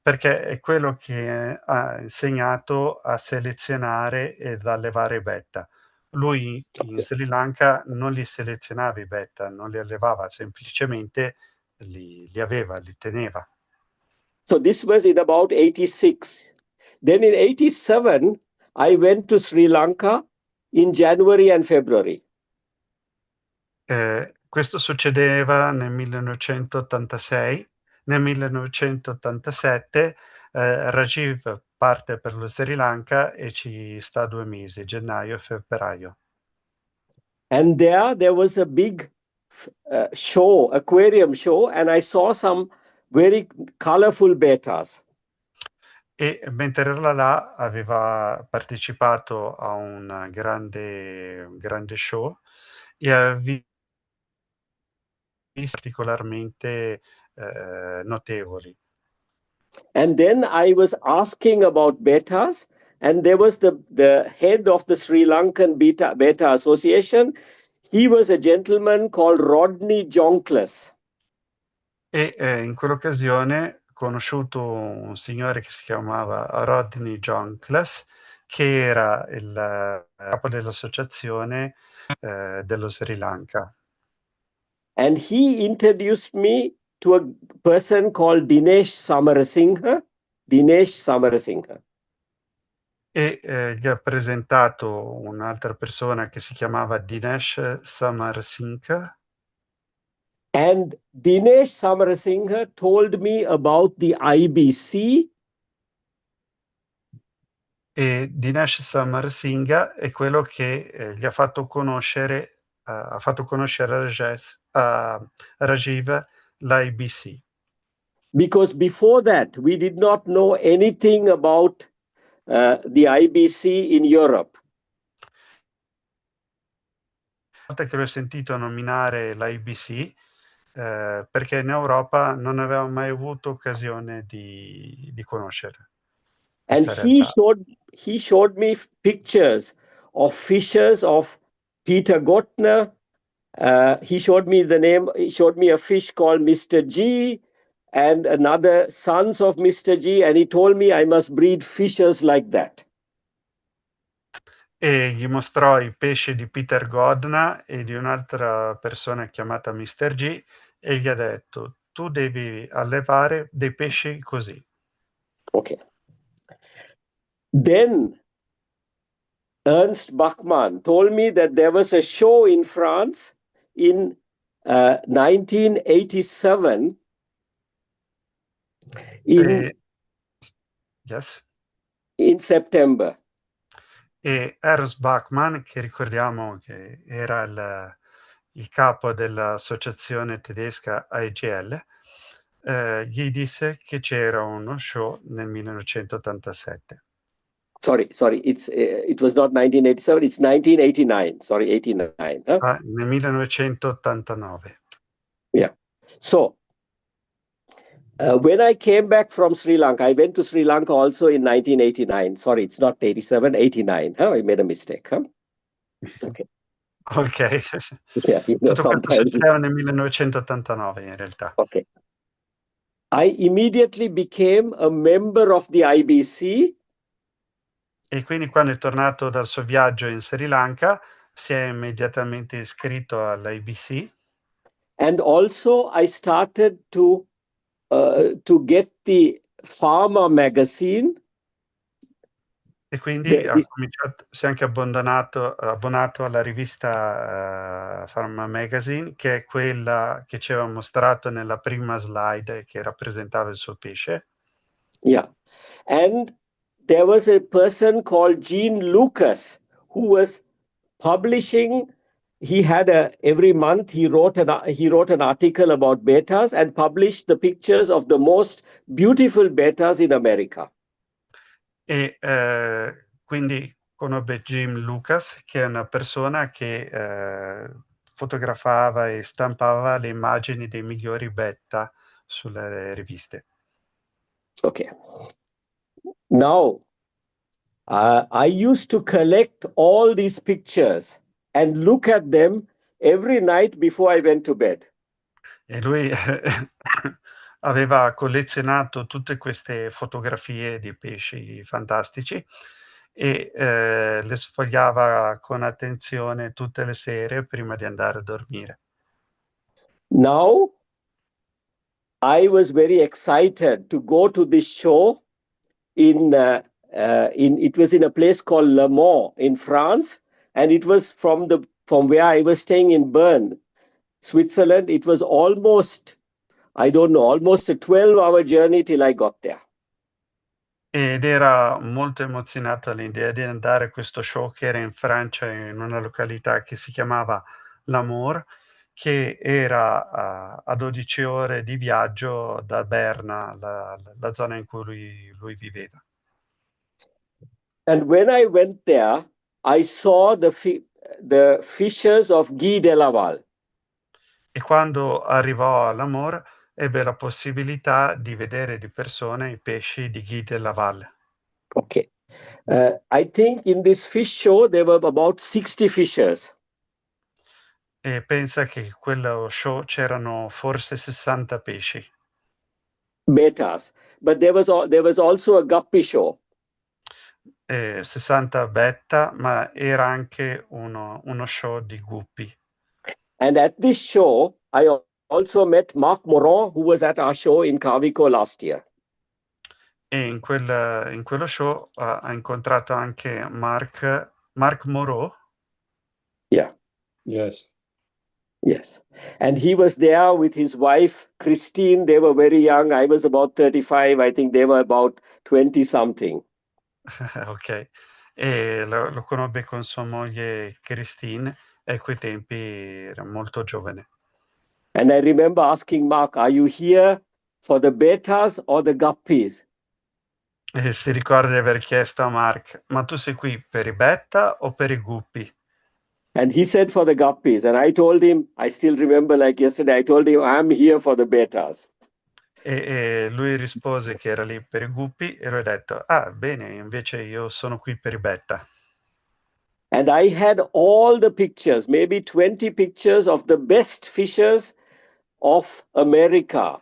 perché è quello che ha insegnato a selezionare ed allevare i betta. Lui in Sri Lanka non li selezionava i betta, non li allevava, semplicemente li aveva, li teneva. So this was in about 86. Then in 87, I went to Sri Lanka in January and February. Questo succedeva nel 1986. Nel 1987 Rajiv parte per lo Sri Lanka e ci sta 2 mesi, gennaio e febbraio. And there was a big show, aquarium show, and I saw some very colorful betas. E mentre era là aveva partecipato a un grande show e ha visto particolarmente notevoli. And then I was asking about betas, and there was the head of the Sri Lankan Beta Association. He was a gentleman called Rodney Jonkles. E in quell'occasione ho conosciuto un signore che si chiamava Rodney Jonkles, che era il capo dell'associazione dello Sri Lanka. And he introduced me to a person called Dinesh Samarasinghe. Dinesh Samarasinghe. E gli ha presentato un'altra persona che si chiamava Dinesh Samarsinghe. And Dinesh Samarasinghe told me about the IBC. E Dinesh Samarsinghe è quello che gli ha fatto conoscere a Rajiv l'IBC. Because before that, we did not know anything about the IBC in Europe. Una volta che l'ho sentito nominare l'IBC, perché in Europa non avevamo mai avuto occasione di conoscere And questa realtà. he showed me pictures of fishers of Peter Gottner. He showed me a fish called Mr. G and another sons of Mr. G, and he told me I must breed fishers like that. E gli mostrò i pesci di Peter Godna e di un'altra persona chiamata Mr. G e gli ha detto: tu devi allevare dei pesci così. Okay. Then Ernst Bachmann told me that there was a show in France in 1987 in September. E Ernst Bachmann, che ricordiamo che era il capo dell'associazione tedesca AEGL, gli disse che c'era uno show nel 1987. Sorry, it was not 1987, it's 1989. Sorry, 89. Huh? Nel 1989. Yeah. So, when I came back from Sri Lanka, I went to Sri Lanka also in 1989. Sorry, it's not 87, 89. Huh? I made a mistake. Huh? Okay. Ok. Yeah, Tutto questo succedeva nel 1989 in realtà. Okay. I immediately became a member of the IBC. E quindi quando è tornato dal suo viaggio in Sri Lanka si è immediatamente iscritto all'IBC. And also I started to get the Pharma magazine. E quindi si è anche abbonato alla rivista Pharma Magazine, che è quella che ci aveva mostrato nella prima slide che rappresentava il suo pesce. Yeah. And there was a person called Gene Lucas who was publishing. He had every month he wrote an article about betas and published the pictures of the most beautiful betas in America. E quindi conobbe Jim Lucas, che è una persona che fotografava e stampava le immagini dei migliori betta sulle riviste. Okay. Now, I used to collect all these pictures and look at them every night before I went to bed. E lui aveva collezionato tutte queste fotografie di pesci fantastici e le sfogliava con attenzione tutte le sere prima di andare a dormire. Now, I was very excited to go to this show it was in a place called Le Mans in France, and it was from where I was staying in Bern, Switzerland. It was almost a 12-hour journey till I got there. Ed era molto emozionato all'idea di andare a questo show che era in Francia, in una località che si chiamava L'Amour, che era a 12 ore di viaggio da Berna, la zona in cui lui viveva. And when I went there, I saw the fishers of Guy de Laval. E quando arrivò all'Amour ebbe la possibilità di vedere di persona i pesci di Guy de Laval. Okay. I think in this fish show there were about 60 fishers. E pensa che in quello show c'erano forse 60 pesci. Betas. But there was also a guppy show. 60 betta, ma era anche uno show di guppi. And at this show, I also met Marc Moron, who was at our show in Carvico last year. E in quello show ha incontrato anche Marc Moreau. Yeah. Yes. Yes. And he was there with his wife, Christine. They were very young. I was about 35. I think they were about 20 something. Ok. E lo conobbe con sua moglie Christine e a quei tempi era molto giovane. And I remember asking Mark, are you here for the betas or the guppies? E si ricorda di aver chiesto a Mark, ma tu sei qui per i betta o per i guppi? And he said for the guppies. And I told him, I still remember like yesterday, I told him, I'm here for the betas. E lui rispose che era lì per i guppi e lui ha detto, ah bene, invece io sono qui per i betta. And I had all the pictures, maybe 20 pictures of the best fishers of America.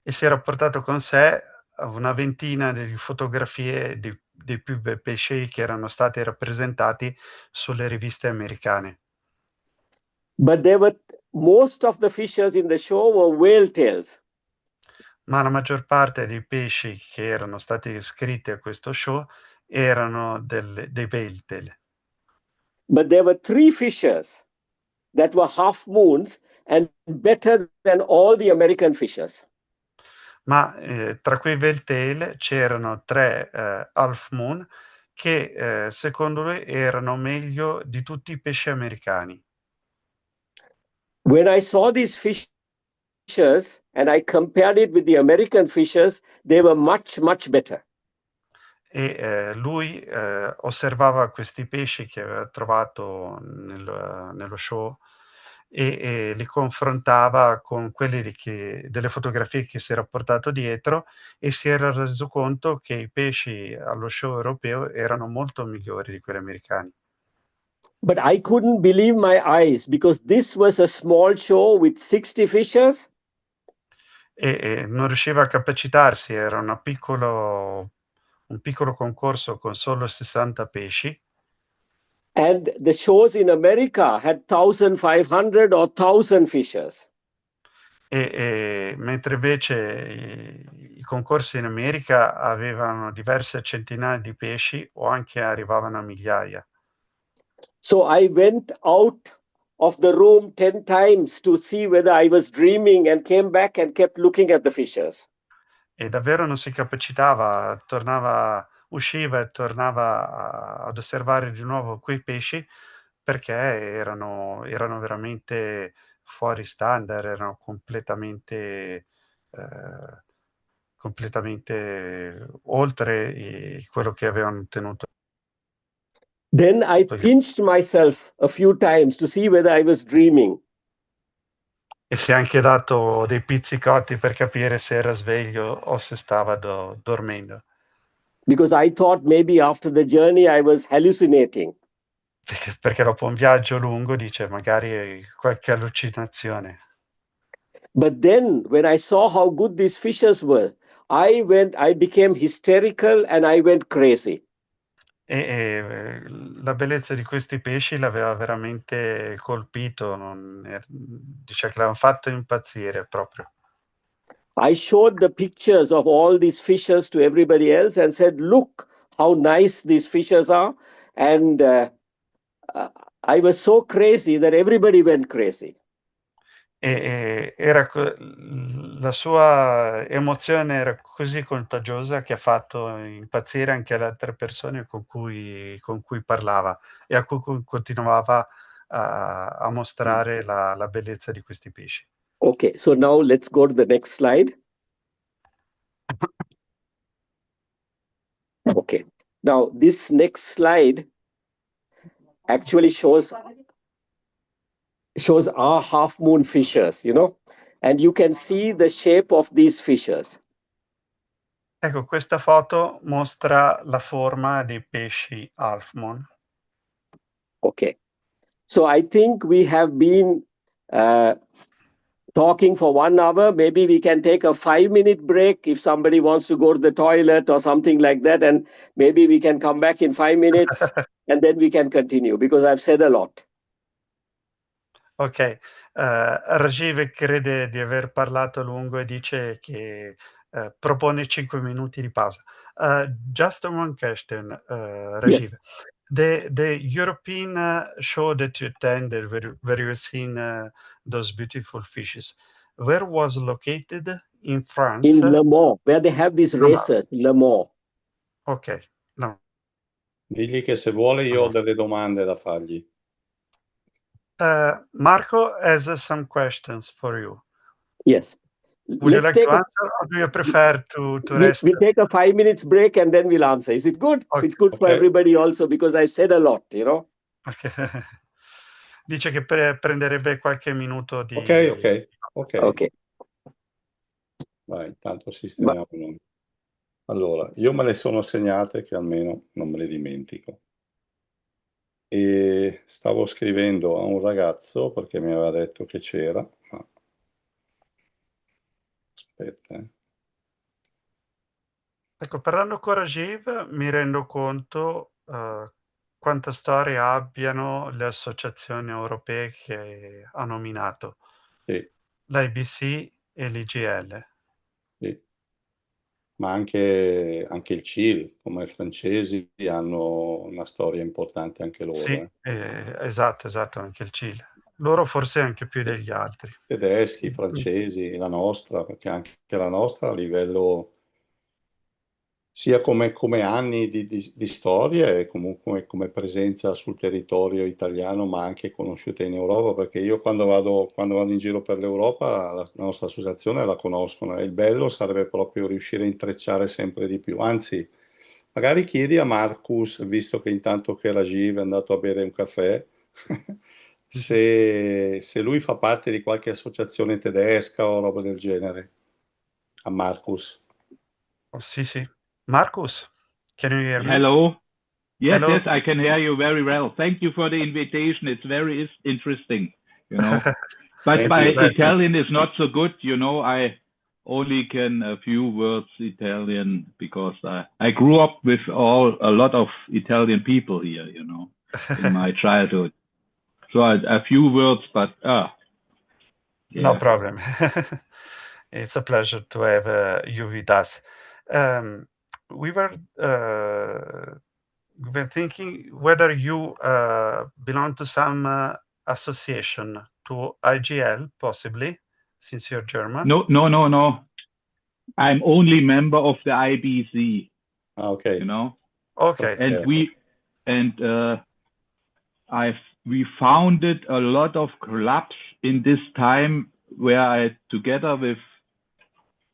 E si era portato con sé una ventina di fotografie dei più bei pesci che erano stati rappresentati sulle riviste americane. But most of the fishers in the show were whale tails. Ma la maggior parte dei pesci che erano stati iscritti a questo show erano dei whale. But there were 3 fishers that were half moons and better than all the American fishers. Ma tra quei whale c'erano 3 half moon che secondo lui erano meglio di tutti i pesci americani. When I saw these fishers and I compared it with the American fishers, they were much, much better. E lui osservava questi pesci che aveva trovato nello show e li confrontava con quelli delle fotografie che si era portato dietro e si era reso conto che i pesci allo show europeo erano molto migliori di quelli americani. But I couldn't believe my eyes because this was a small show with 60 fishers. E non riusciva a capacitarsi, era un piccolo concorso con solo 60 pesci. And the shows in America had 1,500 or 1,000 fishers. Mentre invece i concorsi in America avevano diverse centinaia di pesci o anche arrivavano a migliaia. So I went out of the room 10 times to see whether I was dreaming and came back and kept looking at the fishers. E davvero non si capacitava, tornava usciva e tornava ad osservare di nuovo quei pesci perché erano veramente fuori standard, erano completamente oltre quello che avevano tenuto. Then I pinched myself a few times to see whether I was dreaming. E si è anche dato dei pizzicotti per capire se era sveglio o se stava dormendo. Because I thought maybe after the journey I was hallucinating. Perché dopo un viaggio lungo dice magari qualche allucinazione. But then when I saw how good these fishes were, I became hysterical and I went crazy. La bellezza di questi pesci l'aveva veramente colpito, dice che l'avevano fatto impazzire proprio. I showed the pictures of all these fishes to everybody else and said, look how nice these fishes are. And I was so crazy that everybody went crazy. La sua emozione era così contagiosa che ha fatto impazzire anche le altre persone con cui parlava e a cui continuava a mostrare la bellezza di questi pesci. Okay, so now let's go to the next slide. Okay, now this next slide actually shows our half moon fishers, and you can see the shape of these fishers. Ecco, questa foto mostra la forma dei pesci half moon. Okay, so I think we have been talking for 1 hour. Maybe we can take a 5-minute break if somebody wants to go to the toilet or something like that, and maybe we can come back in 5 minutes and then we can continue because I've said a lot. Ok, Rajiv crede di aver parlato a lungo e dice che propone 5 minuti di pausa. Just one question, Rajiv. Yes. The European show that you attended, where you seen those beautiful fishes, where was located? In France? In Le Mans, where they have these races, Le Mans. Ok, no. Digli che se vuole io ho delle domande da fargli. Marco has some questions for you. Yes. Would you like to answer, or do you prefer to rest? We'll take a 5 minutes break and then we'll answer. Is it good? Okay. It's good for everybody also because I said a lot, Okay. Dice che prenderebbe qualche minuto di... Ok. Vai, intanto sistemiamo noi. Allora, io me le sono segnate che almeno non me le dimentico. E stavo scrivendo a un ragazzo perché mi aveva detto che c'era, ma... Aspetta. Ecco, parlando con Rajiv mi rendo conto quanta storia abbiano le associazioni europee che ha nominato, Sì. l'IBC e l'IGL. Sì. Ma anche il CIL, come i francesi, hanno una storia importante anche loro. Sì, esatto, anche il Cile. Loro forse anche più degli altri. Tedeschi, francesi, la nostra, perché anche la nostra a livello sia come anni di storia e comunque come presenza sul territorio italiano, ma anche conosciuta in Europa, perché io quando vado in giro per l'Europa la nostra associazione la conoscono e il bello sarebbe proprio riuscire a intrecciare sempre di più. Anzi, magari chiedi a Marcus, visto che intanto che Rajiv è andato a bere un caffè, se lui fa parte di qualche associazione tedesca o roba del genere. A Marcus. Sì. Marcus, can you hear me? Hello. Yes, Hello. yes, I can hear you very well. Thank you for the invitation. It's very interesting, But my Italian is not so good, I only can a few words Italian because I grew up with a lot of Italian people here, in my childhood. So a few words, but yeah. No problem. It's a pleasure to have you with us. We were thinking whether you belong to some association, to IGL possibly, since you're German. No. I'm only member of the IBC. Okay. Okay. And we founded a lot of clubs in this time where I, together with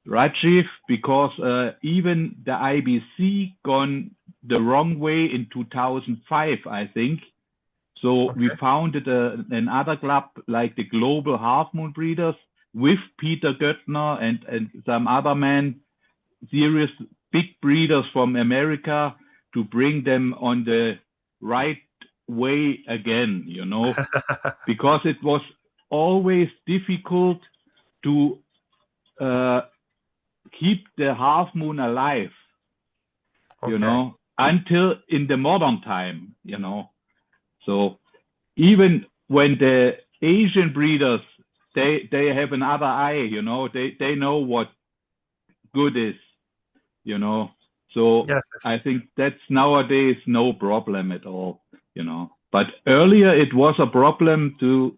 Rajiv, because even the IBC gone the wrong way in 2005, I think. So we founded another club like the Global Half Moon Breeders with Peter Göttner and some other men, serious big breeders from America, to bring them on the right way again, you know, because it was always difficult to keep the half moon alive, you know, until in the modern time, you know. So even when the Asian breeders, they have another eye, you know, they know what good is, you know. So Yes. I think that's nowadays no problem at all, you know. But earlier it was a problem to,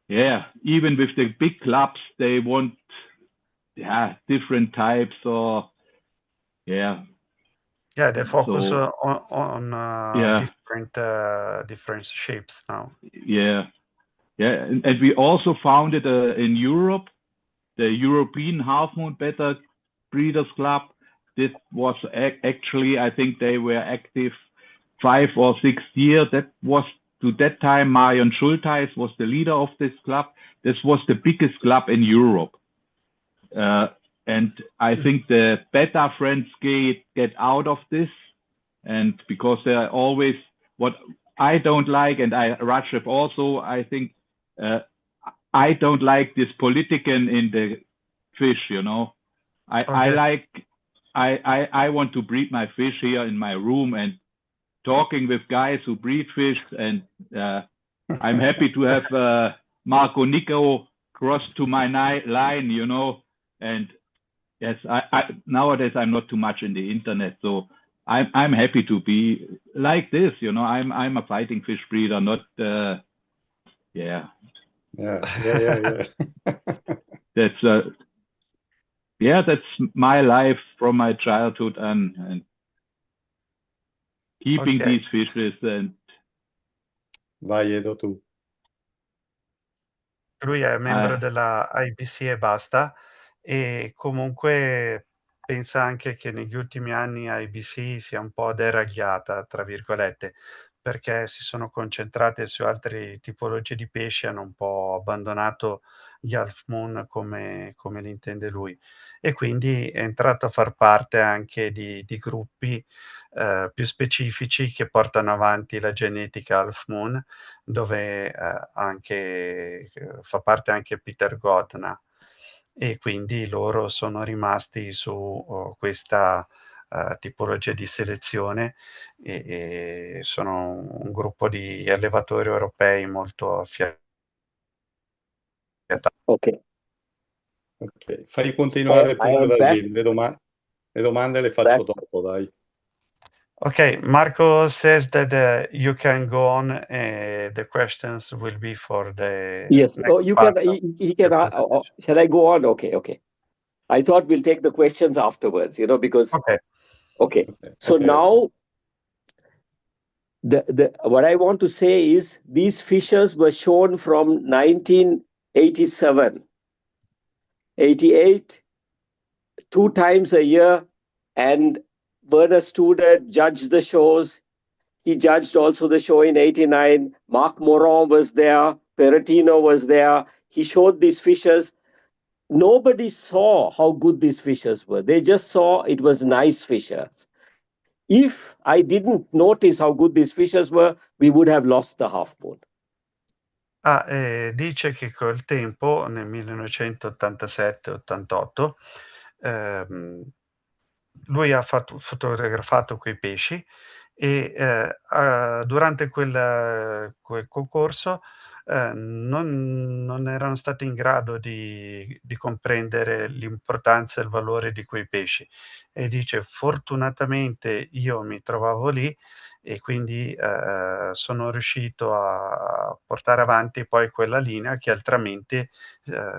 even with the big clubs, they want, different types or, they focus So, on different shapes now. And we also founded in Europe the European Half Moon Beta Breeders Club. This was actually, I think they were active 5 or 6 years. That was, to that time, Marion Schultheis was the leader of this club. This was the biggest club in Europe. And I think the beta friends get out of this, and because they are always, what I don't like, and Rajiv also, I think, I don't like this politician in the fish, you know. I want to breed my fish here in my room and talking with guys who breed fish, and I'm happy to have Marco Nico cross to my line, you know. And yes, I nowadays I'm not too much in the internet, so I'm happy to be like this, you know. I'm a fighting fish breeder, not Yeah. That's my life from my childhood and keeping these fishes. And vai, Edo, tu. Lui è membro della IBC e basta, e comunque pensa anche che negli ultimi anni IBC sia un po' "deragliata", tra virgolette, perché si sono concentrate su altre tipologie di pesci, hanno un po' abbandonato gli half moon come li intende lui, e quindi è entrato a far parte anche di gruppi più specifici che portano avanti la genetica half moon, dove anche fa parte anche Peter Godna, e quindi loro sono rimasti su questa tipologia di selezione, e sono un gruppo di allevatori europei molto affiatati. Okay. Ok, fai continuare pure Rajiv, le domande le faccio Back. dopo, dai. Okay, Marco says that you can go on, the questions will be for the Yes. next Oh, you part can. of You your can. presentation. Shall I go on? Okay. I thought we'll take the questions afterwards, you know, because. Okay. So now, what I want to say is these fishes were shown from 1987, 88, 2 times a year, and Werner Studer judged the shows. He judged also the show in 89. Marc Moron was there. Perrotino was there. He showed these fishes. Nobody saw how good these fishes were. They just saw it was nice fishes. If I didn't notice how good these fishes were, we would have lost the half moon. Dice che col tempo, nel 1987-88, lui ha fotografato quei pesci, e durante quel concorso non erano stati in grado di comprendere l'importanza e il valore di quei pesci, e dice: "Fortunatamente io mi trovavo lì, e quindi sono riuscito a portare avanti poi quella linea che altrimenti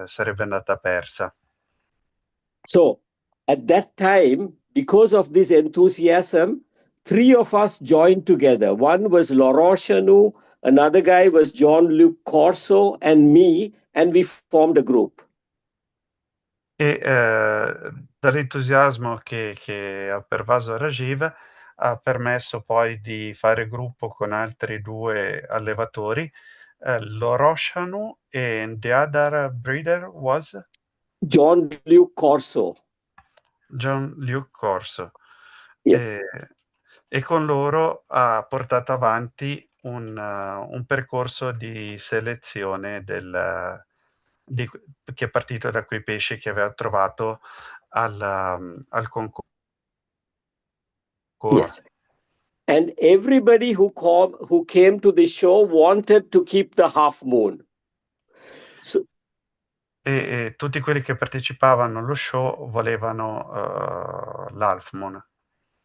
sarebbe andata persa." So at that time, because of this enthusiasm, three of us joined together. One was Laurent Chanou, another guy was Jean-Luc Corso, and me, and we formed a group. E dall'entusiasmo che ha pervaso Rajiv ha permesso poi di fare gruppo con altri due allevatori, Laurent Chanou and the other breeder was? Jean-Luc Corso. Jean-Luc Corso. Yeah. E con loro ha portato avanti un percorso di selezione che è partito da quei pesci che aveva trovato al concorso. Yes. And everybody who came to the show wanted to keep the half moon. So, E tutti quelli che partecipavano allo show volevano l'half moon.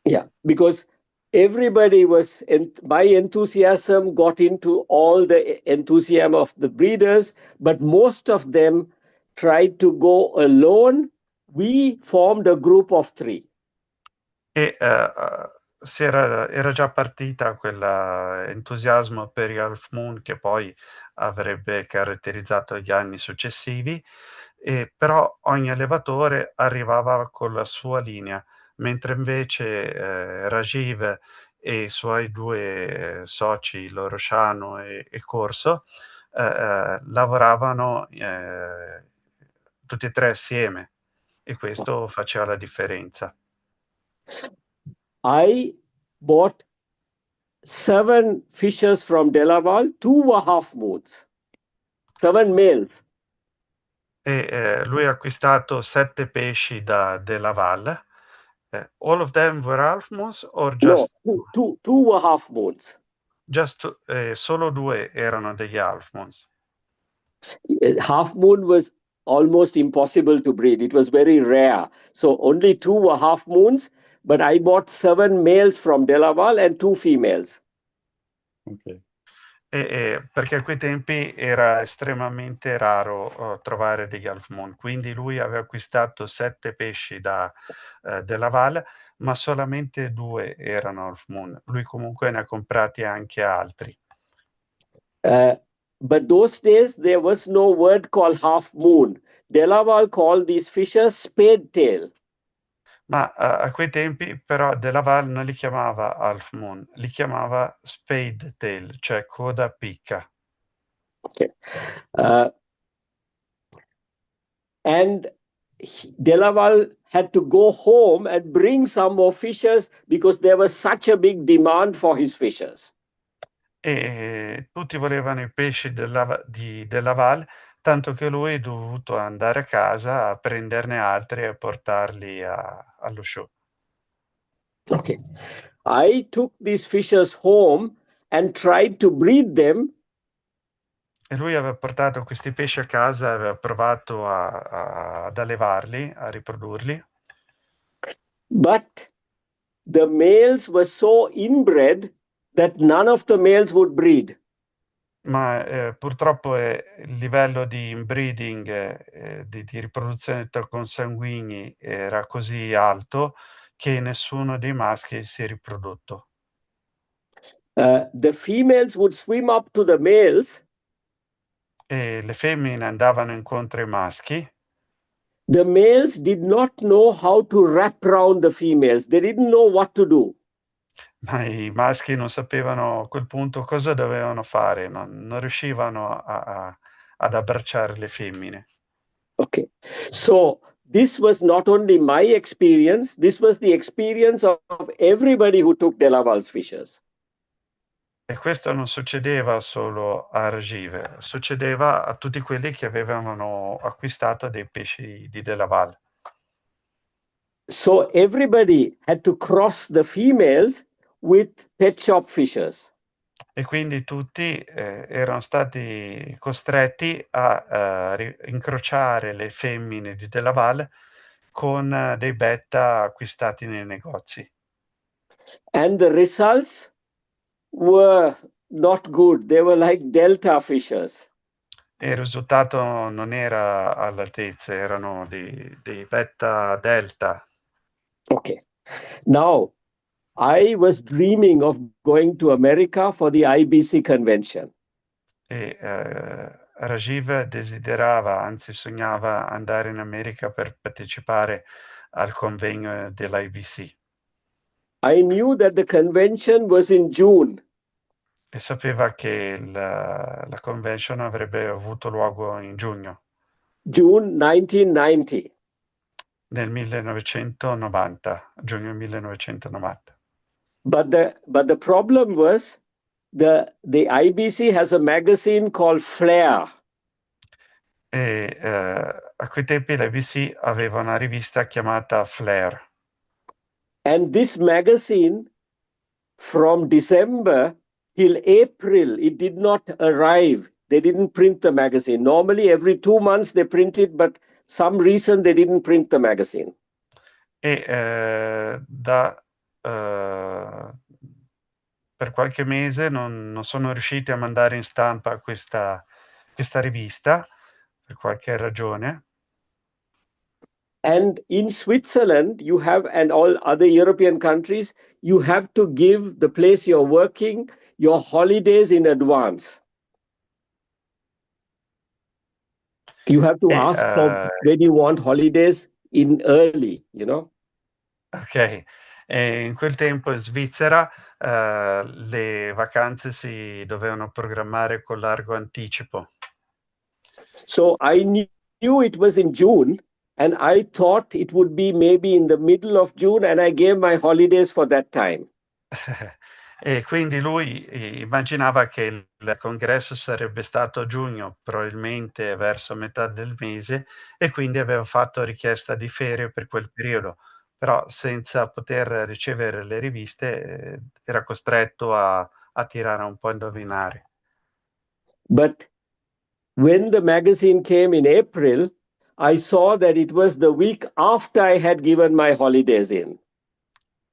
Yeah, because everybody was, my enthusiasm got into all the enthusiasm of the breeders, but most of them tried to go alone. We formed a group of three. E era già partita quell'entusiasmo per il half moon che poi avrebbe caratterizzato gli anni successivi, però ogni allevatore arrivava con la sua linea, mentre invece Rajiv e i suoi due soci, Laurent Chanou e Corso, lavoravano tutti e tre assieme e questo faceva la differenza. I bought 7 fishes from Delaval, 2 were half moons, 7 males. E lui ha acquistato 7 pesci da Delaval. All of them were half moons or just No, two were half moons. Solo 2 erano degli half moons. Half moon was almost impossible to breed. It was very rare. So only 2 were half moons, but I bought 7 males from Delaval and 2 females. Ok. Perché a quei tempi era estremamente raro trovare degli half moon, quindi lui aveva acquistato 7 pesci da Delaval, ma solamente 2 erano half moon. Lui comunque ne ha comprati anche altri. But those days there was no word called half moon. Delaval called these fishes spade tail. Ma a quei tempi però Delaval non li chiamava half moon, li chiamava spade tail, cioè coda picca. Okay. And Delaval had to go home and bring some more fishes because there was such a big demand for his fishes. E tutti volevano i pesci di Delaval, tanto che lui è dovuto andare a casa a prenderne altri e portarli allo show. Okay. I took these fishes home and tried to breed them. E lui aveva portato questi pesci a casa e aveva provato ad allevarli, a riprodurli. But the males were so inbred that none of the males would breed. Ma purtroppo il livello di inbreeding, di riproduzione tra consanguigni era così alto che nessuno dei maschi si è riprodotto. The females would swim up to the males. E le femmine andavano incontro ai maschi. The males did not know how to wrap around the females. They didn't know what to do. Ma i maschi non sapevano a quel punto cosa dovevano fare, non riuscivano ad abbracciare le femmine. Okay, so this was not only my experience, this was the experience of everybody who took Delaval's fishes. E questo non succedeva solo a Rajiv, succedeva a tutti quelli che avevano acquistato dei pesci di Delaval. So everybody had to cross the females with pet shop fishes. E quindi tutti erano stati costretti a incrociare le femmine di Delaval con dei betta acquistati nei negozi. And the results were not good. They were like delta fishes. E il risultato non era all'altezza, erano dei betta delta. Okay. Now, I was dreaming of going to America for the IBC convention. E Rajiv desiderava, anzi sognava, andare in America per partecipare al convegno dell'IBC. I knew that the convention was in June. E sapeva che la convention avrebbe avuto luogo in giugno June 1990. nel 1990, giugno 1990. But the problem was the IBC has a magazine called Flair. E a quei tempi l'IBC aveva una rivista chiamata Flair. And this magazine, from December till April, it did not arrive. They didn't print the magazine. Normally, every 2 months they print it, but some reason they didn't print the magazine. E per qualche mese non sono riusciti a mandare in stampa questa rivista, per qualche ragione. And in Switzerland, you have, and all other European countries, you have to give the place you're working your holidays in advance. You have to ask for when you want holidays in early, you know? Ok, e in quel tempo in Svizzera le vacanze si dovevano programmare con largo anticipo. So I knew it was in June, and I thought it would be maybe in the middle of June, and I gave my holidays for that time. E quindi lui immaginava che il congresso sarebbe stato a giugno, probabilmente verso metà del mese, e quindi aveva fatto richiesta di ferie per quel periodo, però senza poter ricevere le riviste era costretto a tirare un po' a indovinare. But when the magazine came in April, I saw that it was the week after I had given my holidays in.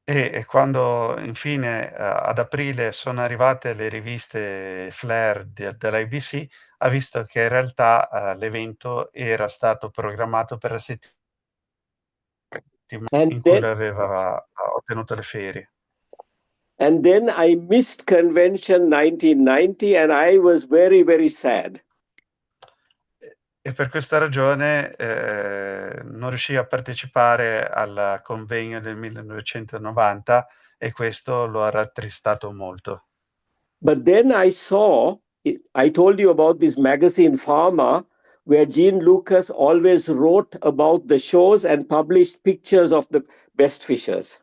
E quando infine ad aprile sono arrivate le riviste Flair dell'IBC, ha visto che in realtà l'evento era stato programmato per la settimana in cui lui aveva ottenuto le ferie. And then I missed convention 1990, and I was very, very sad. E per questa ragione non riuscì a partecipare al convegno del 1990 e questo lo ha rattristato molto. But then I saw, I told you about this magazine Pharma, where Gene Lucas always wrote about the shows and published pictures of the best fishers.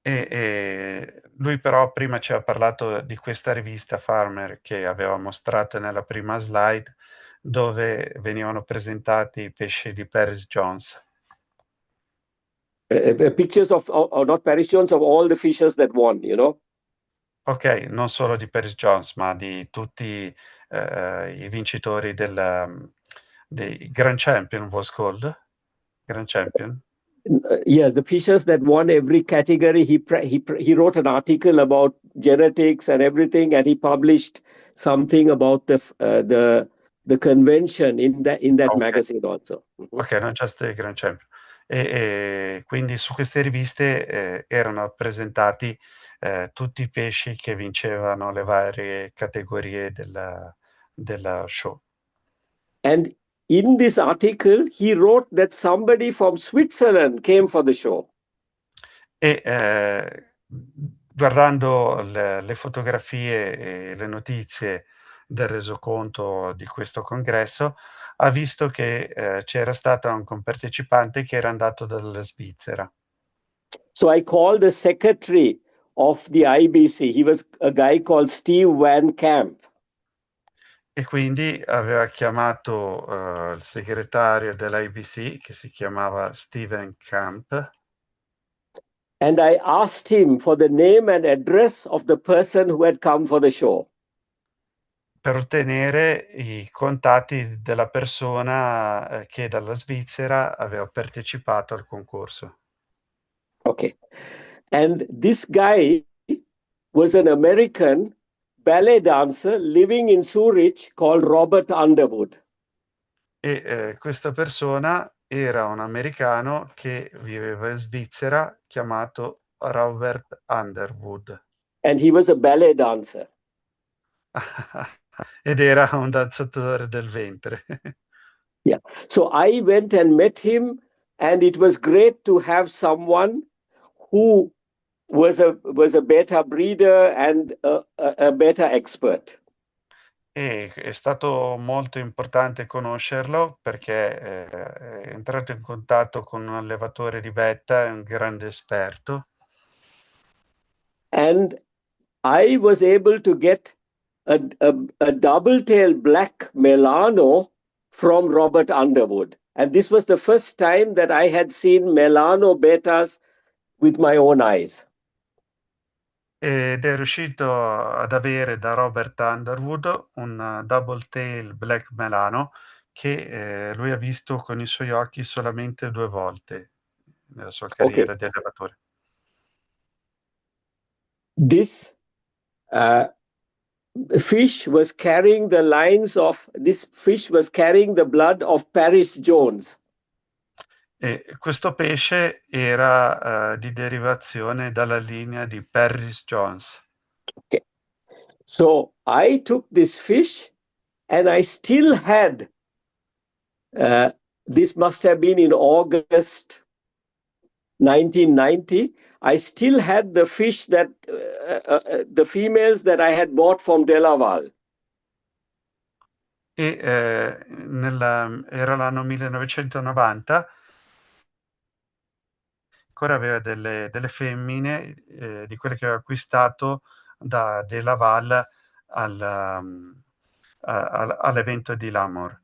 E lui però prima ci ha parlato di questa rivista Farmer che aveva mostrato nella prima slide, dove venivano presentati i pesci di Paris Jones. Pictures of, or not Paris Jones, of all the fishers that won, you know? Ok, non solo di Paris Jones, ma di tutti i vincitori dei Grand Champion was called? Grand Champion? Yes, the fishers that won every category. He wrote an article about genetics and everything, and he published something about the convention in that magazine also. Ok, non just the Grand Champion. E quindi su queste riviste erano presentati tutti i pesci che vincevano le varie categorie della show. And in this article, he wrote that somebody from Switzerland came for the show. E guardando le fotografie e le notizie del resoconto di questo congresso, ha visto che c'era stato un compartecipante che era andato dalla Svizzera. So I called the secretary of the IBC. He was a guy called Steve Van Camp. E quindi aveva chiamato il segretario dell'IBC, che si chiamava Steven Camp. And I asked him for the name and address of the person who had come for the show. Per ottenere i contatti della persona che dalla Svizzera aveva partecipato al concorso. Okay. And this guy was an American ballet dancer living in Zurich called Robert Underwood. E questa persona era un americano che viveva in Svizzera chiamato Robert Underwood. And he was a ballet dancer. Ed era un danzatore del ventre. Yeah. So I went and met him, and it was great to have someone who was a beta breeder and a beta expert. E è stato molto importante conoscerlo perché è entrato in contatto con un allevatore di betta, un grande esperto. And I was able to get a double-tail black Melano from Robert Underwood. And this was the first time that I had seen Melano betas with my own eyes. Ed è riuscito ad avere da Robert Underwood un double tail black Melano che lui ha visto con i suoi occhi solamente 2 volte nella sua carriera di allevatore. This fish was carrying the blood of Paris Jones. E questo pesce era di derivazione dalla linea di Paris Jones. Okay. So I took this fish and I still had, this must have been in August 1990, I still had the fish that, the females that I had bought from Delaval. E era l'anno 1990, ancora aveva delle femmine di quelle che aveva acquistato da Delaval all'evento di Lamor.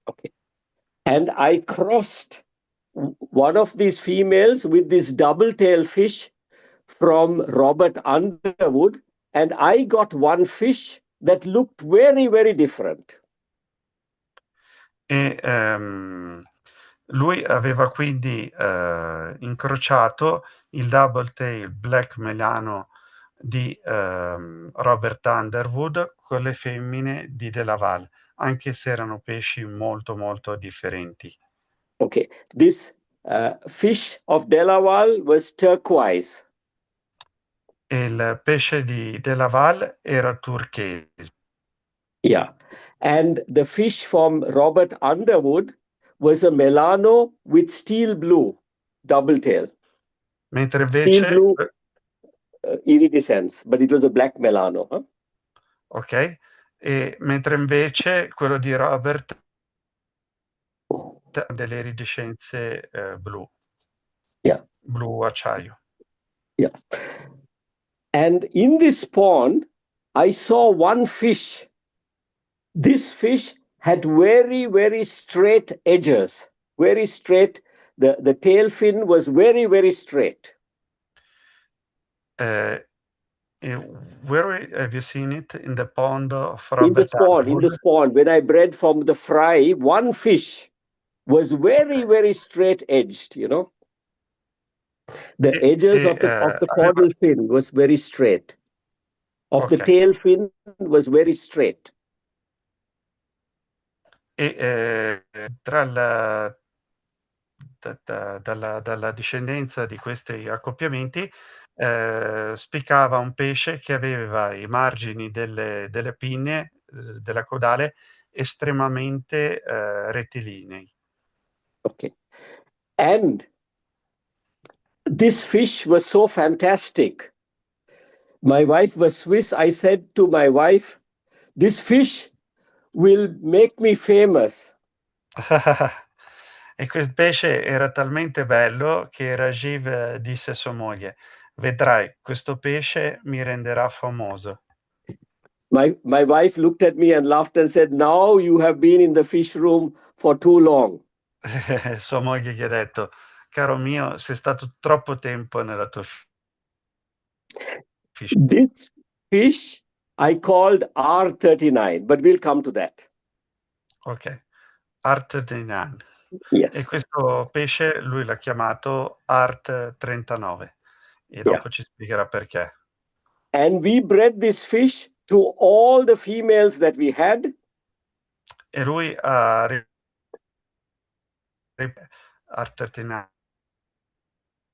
Okay. And I crossed one of these females with this double-tail fish from Robert Underwood, and I got one fish that looked very, very different. E lui aveva quindi incrociato il double tail black Melano di Robert Underwood con le femmine di Delaval, anche se erano pesci molto molto differenti. Okay, this fish of Delaval was turquoise. E il pesce di Delaval era turchese. Yeah, and the fish from Robert Underwood was a Melano with steel blue double tail. Mentre Steel invece blue iridescence, but it was a black Melano. Huh? ok, e mentre invece quello di Robert ha delle iridescenze blu. Yeah. Blu acciaio. Yeah. And in this pond, I saw one fish. This fish had very, very straight edges, very straight. The tail fin was very, very straight. Where have you seen it? In the pond of In Robert in the spawn, when I bred from the fry, one fish was very, very straight edged, you know. The edges of the caudal fin was very straight. Of the tail fin was very straight. E dalla discendenza di questi accoppiamenti spiccava un pesce che aveva i margini delle pinne della caudale estremamente rettilinei. Okay. And this fish was so fantastic. My wife was Swiss. I said to my wife, this fish will make me famous. E quel pesce era talmente bello che Rajiv disse a sua moglie: vedrai, questo pesce mi renderà famoso. My wife looked at me and laughed and said, now you have been in the fish room for too long. Sua moglie gli ha detto: caro mio, sei stato troppo tempo nella tua fish. This fish I called R39, but we'll come to that. Ok, R39. Yes. E questo pesce lui l'ha chiamato Art 39 e dopo ci spiegherà perché. And we bred this fish to all the females that we had. E lui ha Art 39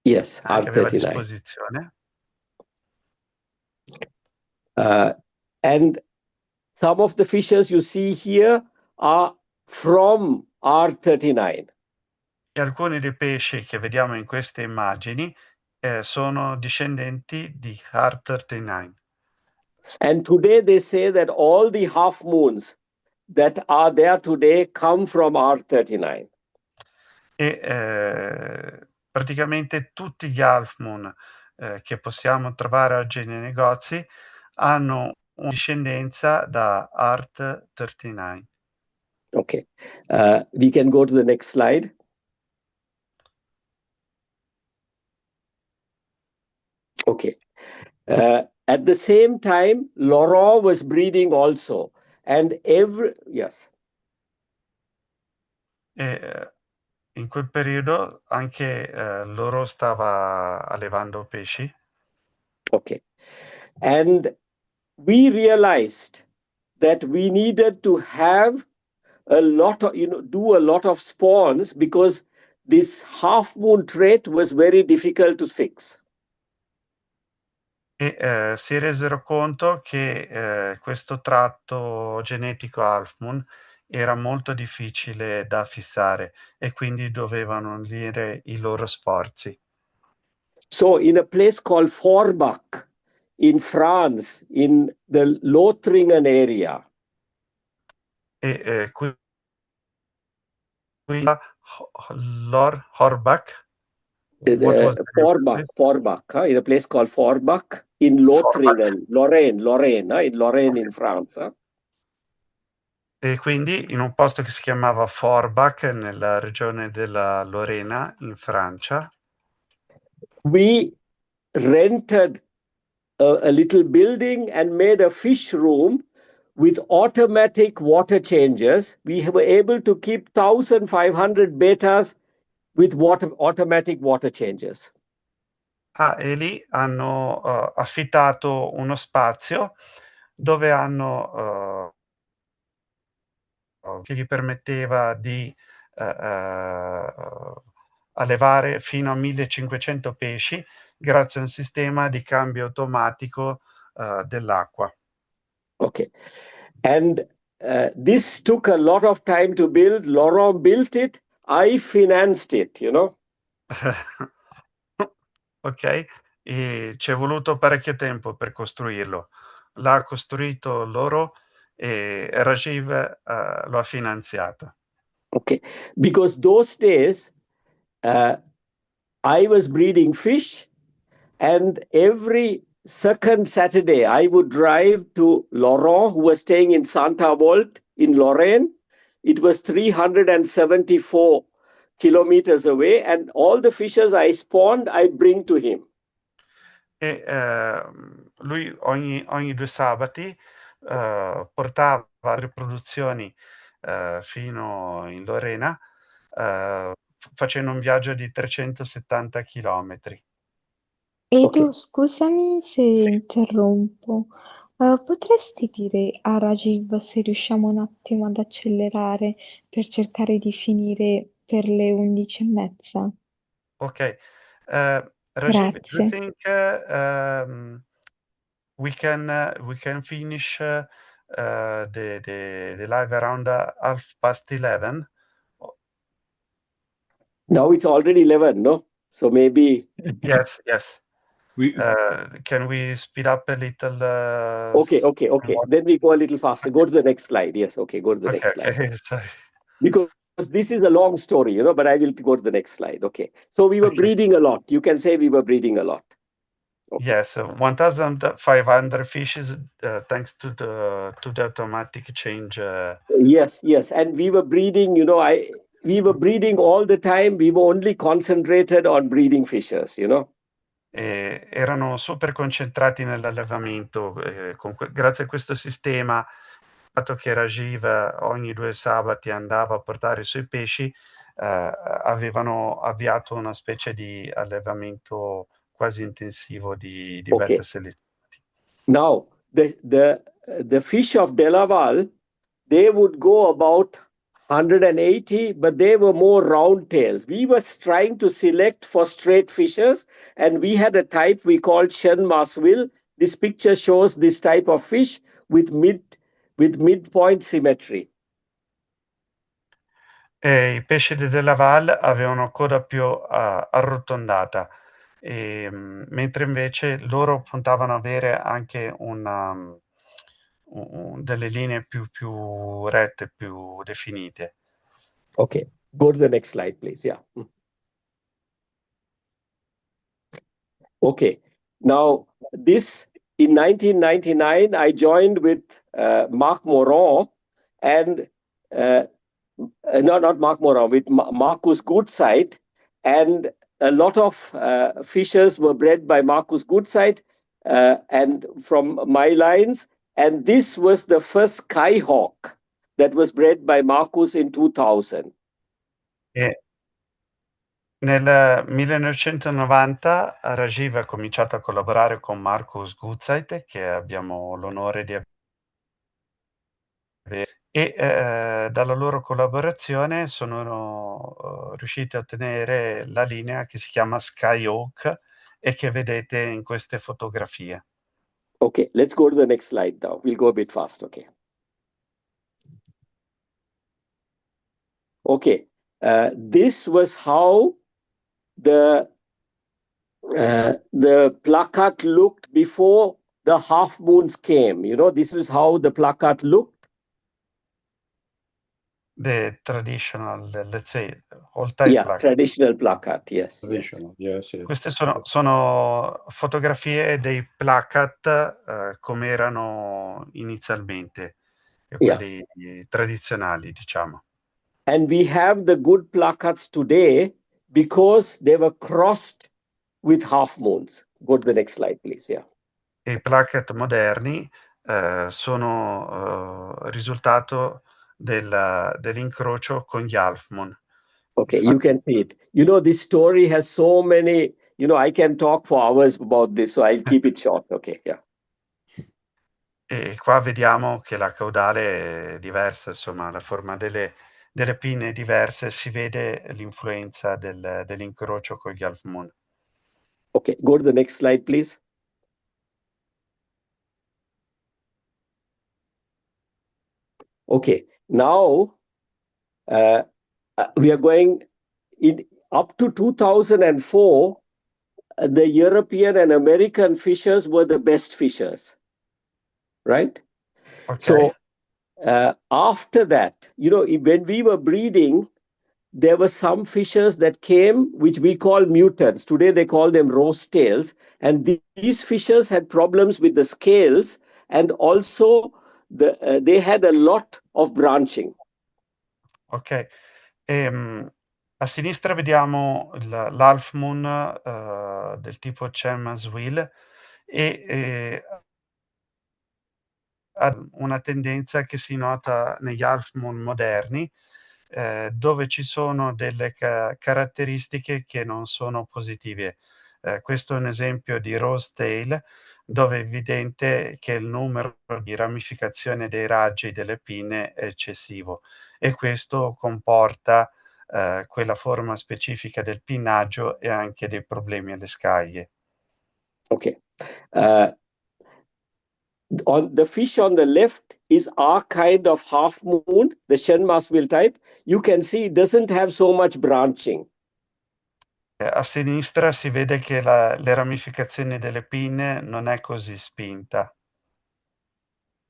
Yes, anche aveva a R39. disposizione. And some of the fishes you see here are from R39. E alcuni dei pesci che vediamo in queste immagini sono discendenti di R39. And today they say that all the half moons that are there today come from R39. E praticamente tutti gli half moon che possiamo trovare oggi nei negozi hanno una discendenza da Art39. Okay, we can go to the next slide. Okay, at the same time, Laurent was breeding also, and yes. E in quel periodo anche loro stava allevando pesci. Okay, and we realized that we needed to have a lot of, do a lot of spawns because this half moon trait was very difficult to fix. E si resero conto che questo tratto genetico half moon era molto difficile da fissare e quindi dovevano unire i loro sforzi. So in a place called Forbach in France, in the Lothringen area, E qui Horbach, what was the name of the place? Forbach, in a place called Forbach in Lothringen, Lorraine in France. E quindi in un posto che si chiamava Forbach, nella regione della Lorena, in Francia, We rented a little building and made a fish room with automatic water changes. We were able to keep 1,500 betas with automatic water changes. e lì hanno affittato uno spazio dove hanno che gli permetteva di allevare fino a 1500 pesci grazie a un sistema di cambio automatico dell'acqua. Okay, and this took a lot of time to build. Laurent built it, I financed it, Ok, e ci è voluto parecchio tempo per costruirlo. L'ha costruito loro e Rajiv lo ha finanziato. Okay, because those days I was breeding fish, and every second Saturday I would drive to Laurent, who was staying in Saint-Avold in Lorraine. It was 374 kilometers away, and all the fishes I spawned, I bring to him. E lui ogni 2 sabati portava le riproduzioni fino in Lorena facendo un viaggio di 370 chilometri. Edo, scusami se Sì. interrompo. Potresti dire a Rajiv se riusciamo un attimo ad accelerare per cercare di finire per le 11:30? Okay. Rajiv, do you Grazie. think we can finish the live around 11:30? Now it's already 11, no? So maybe. Yes. We Can we speed up a little? Okay. Then we go a little faster. Go to the next slide. Yes, okay, go to the next slide. Okay, sorry. Because this is a long story, but I will go to the next slide. Okay. So we were breeding a lot. You can say we were breeding a lot. Okay. Yes, 1,500 fishes thanks to the automatic change. Yes, and we were breeding. We were breeding all the time. We were only concentrated on breeding fishes. Erano super concentrati nell'allevamento. Grazie a questo sistema, il fatto che Rajiv ogni 2 sabati andava a portare i suoi pesci, avevano avviato una specie di allevamento quasi intensivo di beta selezionati. Now, the fish of Delaval, they would go about 180, but they were more round tails. We were trying to select for straight fishes, and we had a type we called Shen-Masville. This picture shows this type of fish with midpoint symmetry. E i pesci di Della Val avevano coda più arrotondata, mentre invece loro puntavano ad avere anche delle linee più rette, più definite. Okay, go to the next slide, please. Yeah. Okay, now this in 1999, I joined with Marc Moran and not Marc Moran, with Marcus Goodside, and a lot of fishers were bred by Marcus Goodside and from my lines, and this was the first skyhawk that was bred by Marcus in 2000. Nel 1990 Rajiv ha cominciato a collaborare con Marcus Goodside, che abbiamo l'onore di avere, e dalla loro collaborazione sono riusciti a ottenere la linea che si chiama Skyhawk e che vedete in queste fotografie. Okay, let's go to the next slide now. We'll go a bit fast, okay. Okay, this was how the plakat looked before the half moons came. You know, this is how the plakat looked. The traditional, let's say, old-type plakat. Traditional plakat, yes. Traditional, yes. Queste sono fotografie dei plakat come erano inizialmente, quelli tradizionali, diciamo. And we have the good placats today because they were crossed with half moons. Go to the next slide, please. Yeah. E i plakat moderni sono risultato dell'incrocio con gli half moon. Okay, you can see it. You know, this story has so many, you know, I can talk for hours about this, so I'll keep it short. Okay, yeah. E qua vediamo che la caudale è diversa, insomma, la forma delle pinne è diversa, si vede l'influenza dell'incrocio con gli half moon. Okay, go to the next slide, please. Okay, now we are going in up to 2004. The European and American fishers were the best fishers, right? Okay. So after that, you know, when we were breeding, there were some fishers that came, which we call mutants. Today they call them rose tails. And these fishers had problems with the scales, and also they had a lot of branching. Ok. A sinistra vediamo l'half moon del tipo Shen-Masville e ha una tendenza che si nota negli half moon moderni, dove ci sono delle caratteristiche che non sono positive. Questo è un esempio di rose tail, dove è evidente che il numero di ramificazione dei raggi delle pinne è eccessivo e questo comporta quella forma specifica del pinnaggio e anche dei problemi alle scaglie. Okay. On the fish on the left is our kind of half moon, the Shen-Masville type. You can see it doesn't have so much branching. A sinistra si vede che le ramificazioni delle pinne non è così spinta.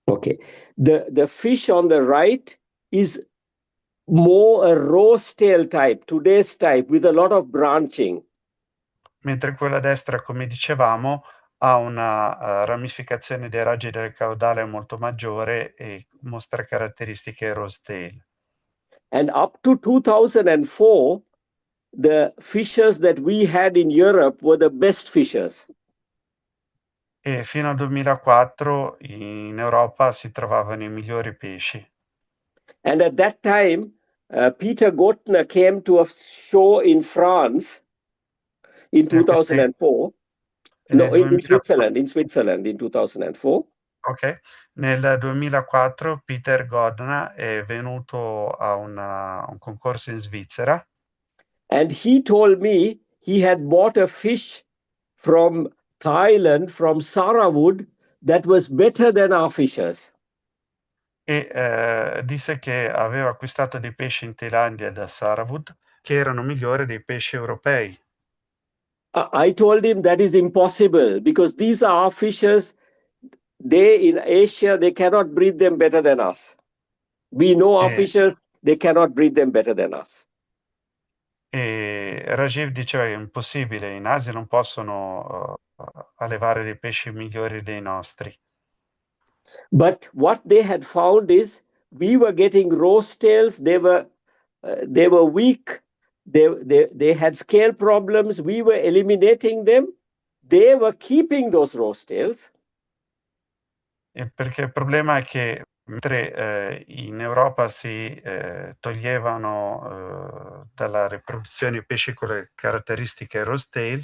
Okay. The fish on the right is more a rose tail type, today's type, with a lot of branching. Mentre quella a destra, come dicevamo, ha una ramificazione dei raggi del caudale molto maggiore e mostra caratteristiche rose tail. And up to 2004, the fishers that we had in Europe were the best fishers. E fino al 2004 in Europa si trovavano i migliori pesci. And at that time, Peter Gottner came to a show in France in 2004. No, in Switzerland in 2004. Ok, Nel 2004 Peter Godna è venuto a un concorso in Svizzera and he told me he had bought a fish from Thailand, from Sarawud, that was better than our fishes. e disse che aveva acquistato dei pesci in Thailandia da Sarawud che erano migliori dei pesci europei. I told him that is impossible because these are our fishes. They in Asia, they cannot breed them better than us. We know our E, fishes, they cannot breed them better than us. e Rajiv diceva che è impossibile, in Asia non possono allevare dei pesci migliori dei nostri. But what they had found is we were getting rose tails. They were weak. They had scale problems. We were eliminating them. They were keeping those rose tails. Perché il problema è che mentre in Europa si toglievano dalla riproduzione i pesci con le caratteristiche rose tail,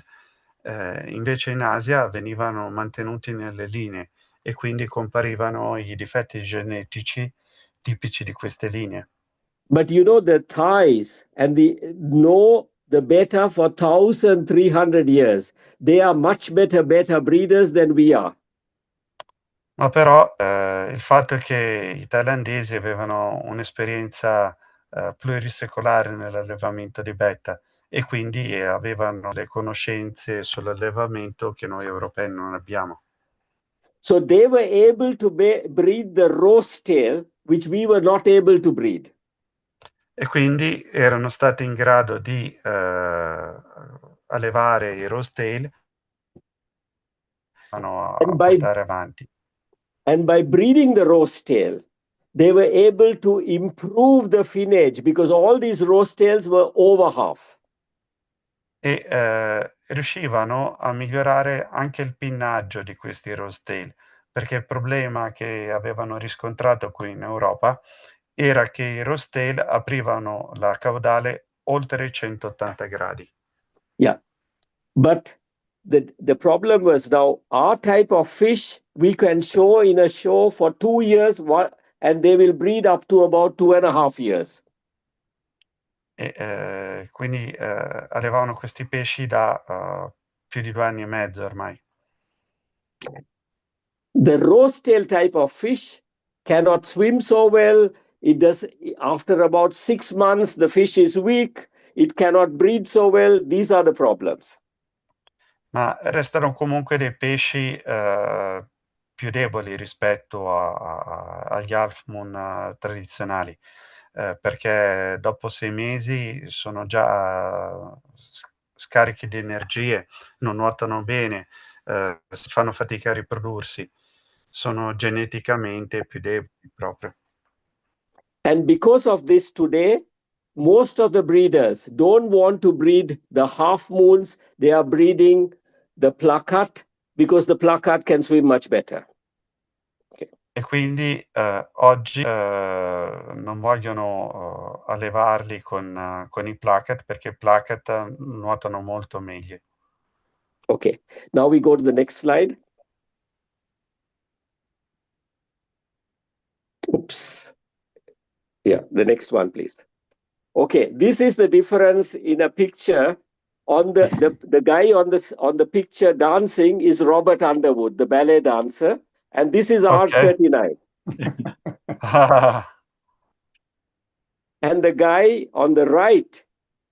invece in Asia venivano mantenuti nelle linee e quindi comparivano i difetti genetici tipici di queste linee. But you know, the Thais and know the beta for 1,300 years. They are much better beta breeders than we are. Ma però il fatto è che i thailandesi avevano un'esperienza plurisecolare nell'allevamento di betta e quindi avevano le conoscenze sull'allevamento che noi europei non abbiamo. So they were able to breed the rose tail, which we were not able to breed. E quindi erano stati in grado di allevare i rose tail a portare avanti. And by breeding the rose tail, they were able to improve the finnage because all these rose tails were over half. E riuscivano a migliorare anche il pinnaggio di questi rose tail, perché il problema che avevano riscontrato qui in Europa era che i rose tail aprivano la caudale oltre i 180 gradi. Yeah, but the problem was now our type of fish we can show in a show for 2 years and they will breed up to about 2.5 years. E quindi allevavano questi pesci da più di 2 anni e mezzo ormai. The rose tail type of fish cannot swim so well. It does after about 6 months the fish is weak. It cannot breed so well. These are the problems. Ma restano comunque dei pesci più deboli rispetto agli half moon tradizionali, perché dopo 6 mesi sono già scarichi di energie, non nuotano bene, fanno fatica a riprodursi, sono geneticamente più deboli proprio. And because of this today, most of the breeders don't want to breed the half moons. They are breeding the plakat because the plakat can swim much better. E quindi oggi non vogliono allevarli con i placat perché i placat nuotano molto meglio. Okay, now we go to the next slide. Oops. Yeah, the next one, please. Okay, this is the difference in a picture. On the guy on the picture dancing is Robert Underwood, the ballet dancer, and this is R39. And the guy on the right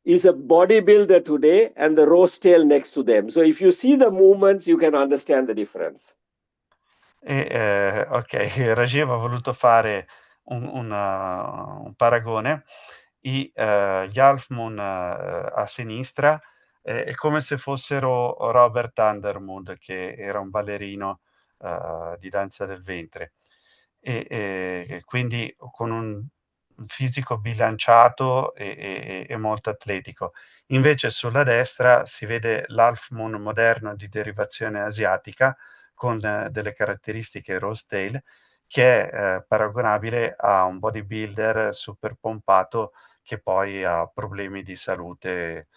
is a bodybuilder today, and the rose tail next to them. So if you see the movements, you can understand the difference. Ok, Rajiv ha voluto fare un paragone. Gli half moon a sinistra è come se fossero Robert Underwood, che era un ballerino di danza del ventre. E quindi con un fisico bilanciato e molto atletico. Invece sulla destra si vede l'half moon moderno di derivazione asiatica con delle caratteristiche rose tail che è paragonabile a un bodybuilder super pompato che poi ha problemi di salute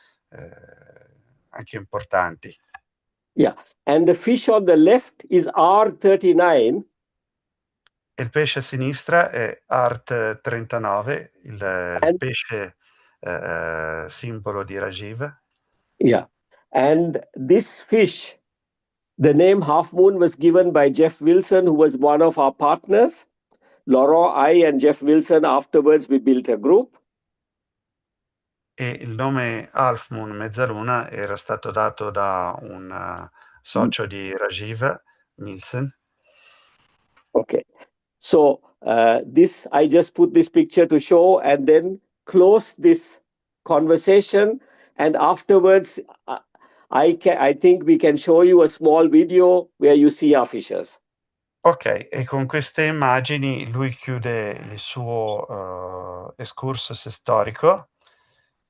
anche importanti. Yeah, and the fish on the left is R39. E il pesce a sinistra è Art 39, il pesce simbolo di Rajiv. Yeah. And this fish, the name Half Moon was given by Jeff Wilson, who was one of our partners. Laurent, I, and Jeff Wilson, afterwards, we built a group. E il nome Half Moon, mezzaluna, era stato dato da un socio di Rajiv, Nielsen. Okay. So this, I just put this picture to show and then close this conversation. And afterwards, I think we can show you a small video where you see our fishes. Ok, e con queste immagini lui chiude il suo excursus storico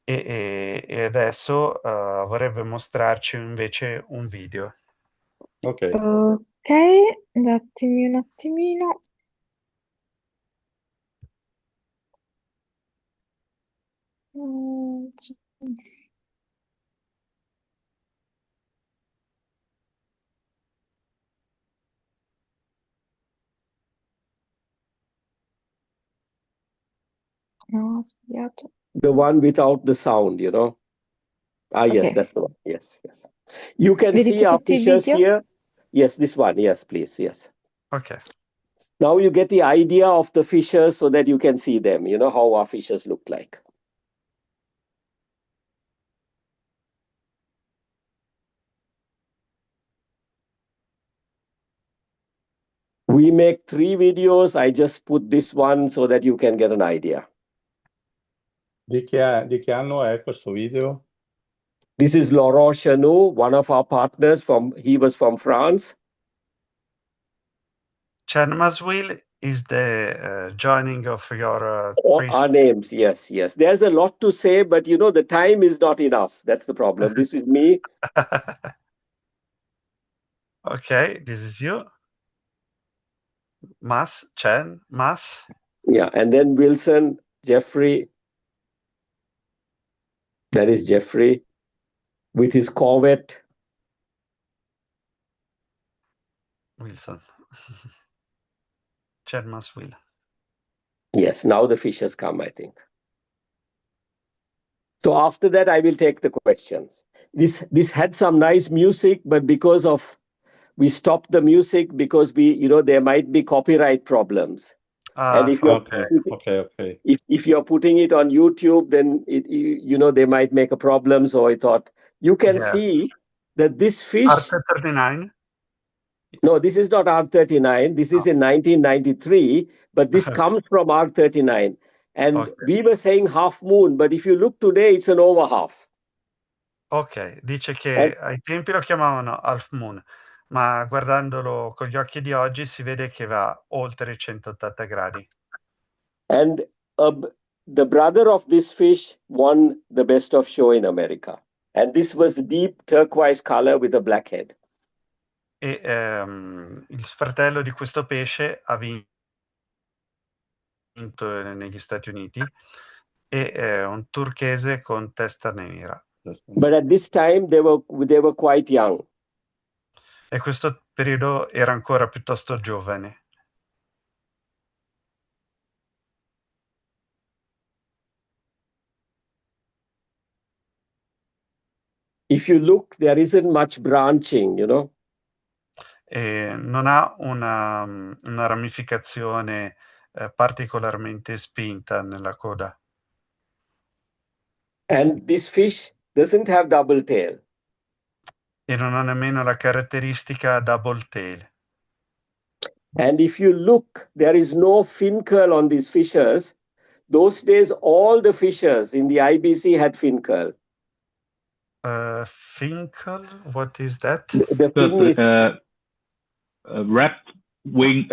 e adesso vorrebbe mostrarci invece un video. Ok. Ok, datemi un attimino. No, ho sbagliato. The one without the sound, you know. Ah, yes, Ok. that's the one. Yes, yes. You can Vedete see our tutti i fishes video? here. Yes, this one. Yes, please. Yes. Ok. Now you get the idea of the fishes so that you can see them, you know, how our fishes look like. We make 3 videos. I just put this one so that you can get an idea. Di che anno è questo video? This is Laurent Chenou, one of our partners he was from France. Chermaswil is the joining of your Our names, yes, yes. There's a lot to say, but you know, the time is not enough. That's the problem. This is me. Okay, this is you. Chen, Mas. Yeah, and then Wilson, Jeffrey. That is Jeffrey with his Corvette. Wilson. Chermaswil. Yes, now the fishes come, I think. So after that, I will take the questions. This had some nice music, but because of we stopped the music because there might be copyright problems. And if you're Okay. if you're putting it on YouTube, then they might make a problem. So I thought you can see that this fish. R39? No, this is not R39. This is in 1993, but this comes from R39. And we were saying half moon, but if you look today, it's an over half. Ok, dice che ai tempi lo chiamavano Half Moon, ma guardandolo con gli occhi di oggi si vede che va oltre i 180 gradi. And the brother of this fish won the best of show in America. And this was deep turquoise color with a black head. E il fratello di questo pesce ha vinto negli Stati Uniti e è un turchese con testa nera. But at this time they were quite young. E questo periodo era ancora piuttosto giovane. If you look, there isn't much branching, you know. E non ha una ramificazione particolarmente spinta nella coda. And this fish doesn't have double tail. E non ha nemmeno la caratteristica double tail. And if you look, there is no fin curl on these fishes. Those days, all the fishes in the IBC had fin curl. Finkel, what is that? The fin is wrapped wing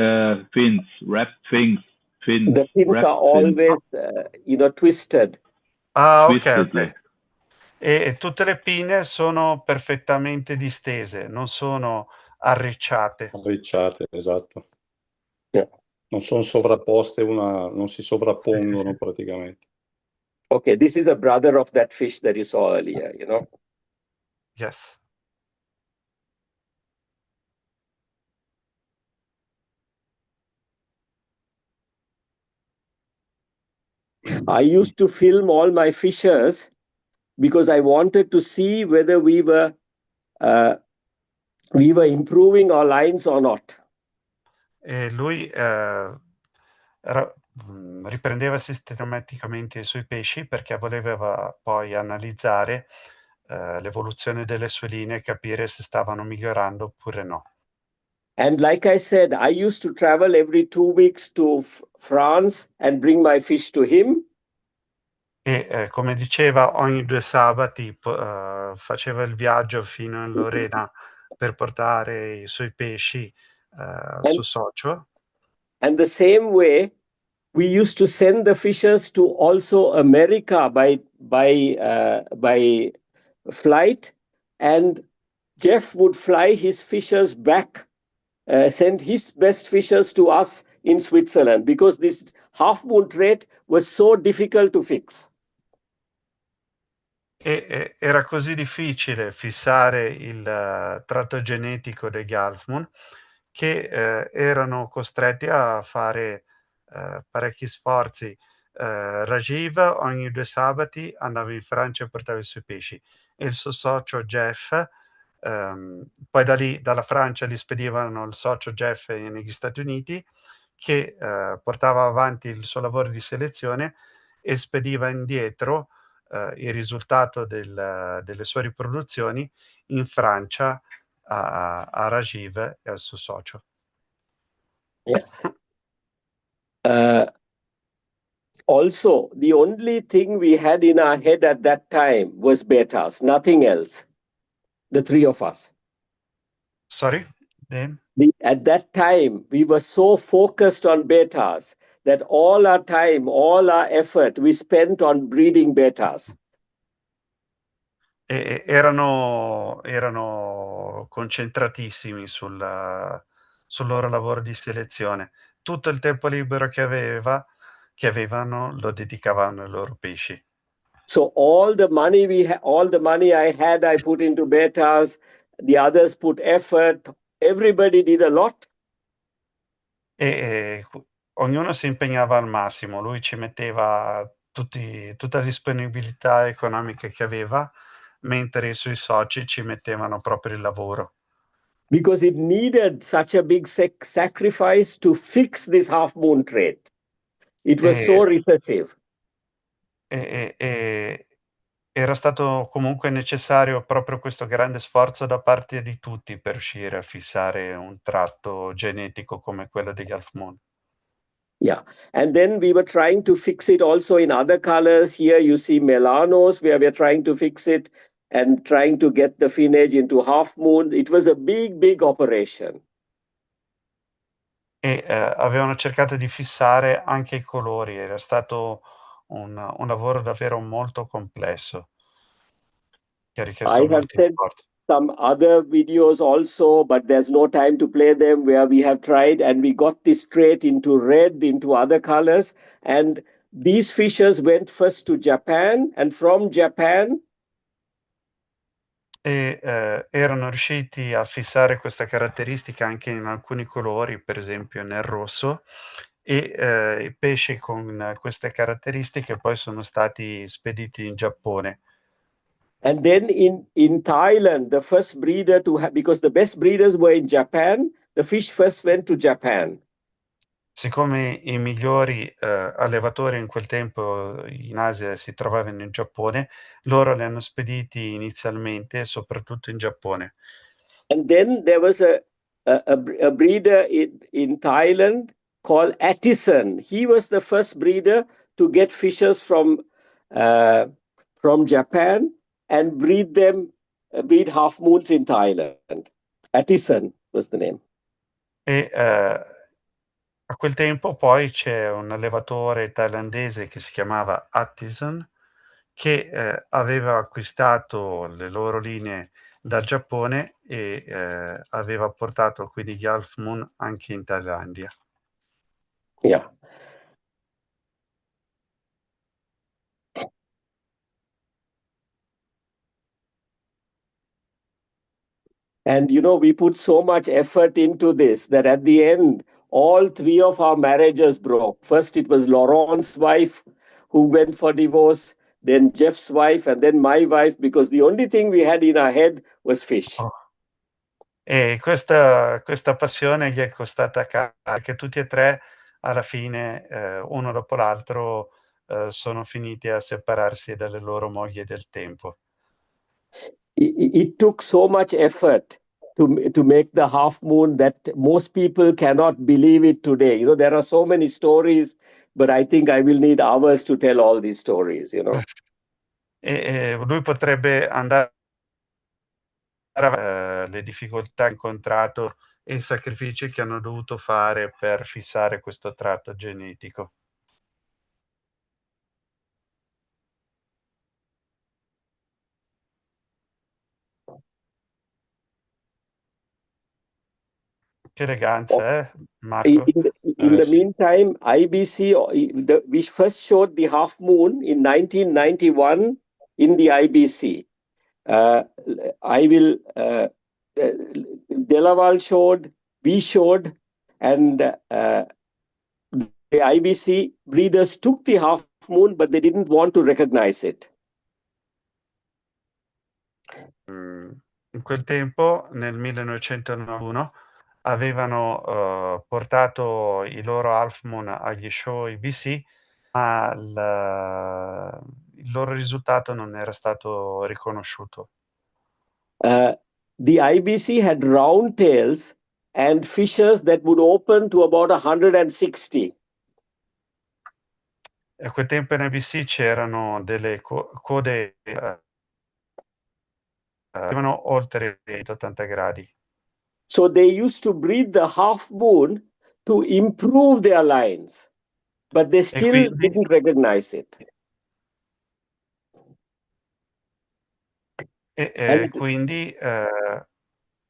fins, wrapped fins. the fins are always, twisted. Ah, Twisted, ok. E tutte le pinne sono perfettamente distese, non sono arricciate. Arricciate, esatto. Yeah. Non sono sovrapposte, non si sovrappongono praticamente. Okay, this is a brother of that fish that you saw earlier, you know. Yes. I used to film all my fishers because I wanted to see whether we were improving our lines or not. E lui riprendeva sistematicamente i suoi pesci perché voleva poi analizzare l'evoluzione delle sue linee e capire se stavano migliorando oppure no. And like I said, I used to travel every 2 weeks to France and bring my fish to him. E come diceva, ogni 2 sabati faceva il viaggio fino in Lorena per portare i suoi pesci al suo socio. And the same way, we used to send the fishers to also America by flight, and Jeff would fly his fishers back, send his best fishers to us in Switzerland, because this half moon trait was so difficult to fix. E era così difficile fissare il tratto genetico degli half moon che erano costretti a fare parecchi sforzi. Rajiv ogni 2 sabati andava in Francia e portava i suoi pesci e il suo socio Jeff, poi da lì, dalla Francia, li spedivano il socio Jeff negli Stati Uniti, che portava avanti il suo lavoro di selezione e spediva indietro il risultato delle sue riproduzioni in Francia a Rajiv e al suo socio. Yes. Also, the only thing we had in our head at that time was betas, nothing else. The 3 of us. Sorry? At that time, we were so focused on betas that all our time, all our effort, we spent on breeding betas. E erano concentratissimi sul loro lavoro di selezione. Tutto il tempo libero che avevano lo dedicavano ai loro pesci. So all the money I had, I put into betas. The others put effort. Everybody did a lot. E ognuno si impegnava al massimo. Lui ci metteva tutta la disponibilità economica che aveva, mentre i suoi soci ci mettevano proprio il lavoro. Because it needed such a big sacrifice to fix this half moon trait. It was so recessive. Era stato comunque necessario proprio questo grande sforzo da parte di tutti per riuscire a fissare un tratto genetico come quello degli half moon. Yeah, and then we were trying to fix it also in other colors. Here you see melanos, where we're trying to fix it and trying to get the finnage into half moon. It was a big operation. E avevano cercato di fissare anche i colori, era stato un lavoro davvero molto complesso, che ha richiesto molti sforzi. Some other videos also, but there's no time to play them, where we have tried and we got this trait into red, into other colors, and these fishers went first to Japan, and from Japan erano riusciti a fissare questa caratteristica anche in alcuni colori, per esempio nel rosso, e i pesci con queste caratteristiche poi sono stati spediti in Giappone. And then in Thailand, the first breeder because the best breeders were in Japan, the fish first went to Japan. Siccome i migliori allevatori in quel tempo in Asia si trovavano in Giappone, loro li hanno spediti inizialmente soprattutto in Giappone. And then there was a breeder in Thailand called Attison. He was the first breeder to get fishers from Japan and breed half moons in Thailand. Attison was the name. E a quel tempo poi c'è un allevatore thailandese che si chiamava Attison, che aveva acquistato le loro linee dal Giappone e aveva portato quindi gli half moon anche in Thailandia. Yeah. And we put so much effort into this that at the end, all 3 of our marriages broke. First, it was Laurent's wife who went for divorce, then Jeff's wife, and then my wife, because the only thing we had in our head was fish. Oh. E questa passione gli è costata caro, perché tutti e tre alla fine, uno dopo l'altro, sono finiti a separarsi dalle loro mogli del tempo. It took so much effort to make the half moon that most people cannot believe it today. You know, there are so many stories, but I think I will need hours to tell all these stories, you know. E lui potrebbe andare le difficoltà incontrato e i sacrifici che hanno dovuto fare per fissare questo tratto genetico. Che eleganza, Marco? In the meantime, IBC, we first showed the half moon in 1991 in the IBC. Delaval showed, we showed, and the IBC breeders took the half moon, but they didn't want to recognize it. In quel tempo, nel 1991, avevano portato i loro half moon agli show IBC, ma il loro risultato non era stato riconosciuto. The IBC had round tails and fissures that would open to about 160. A quel tempo in IBC c'erano delle code avevano oltre 80 gradi. So they used to breed the half moon to improve their lines, but they still didn't recognize it. Quindi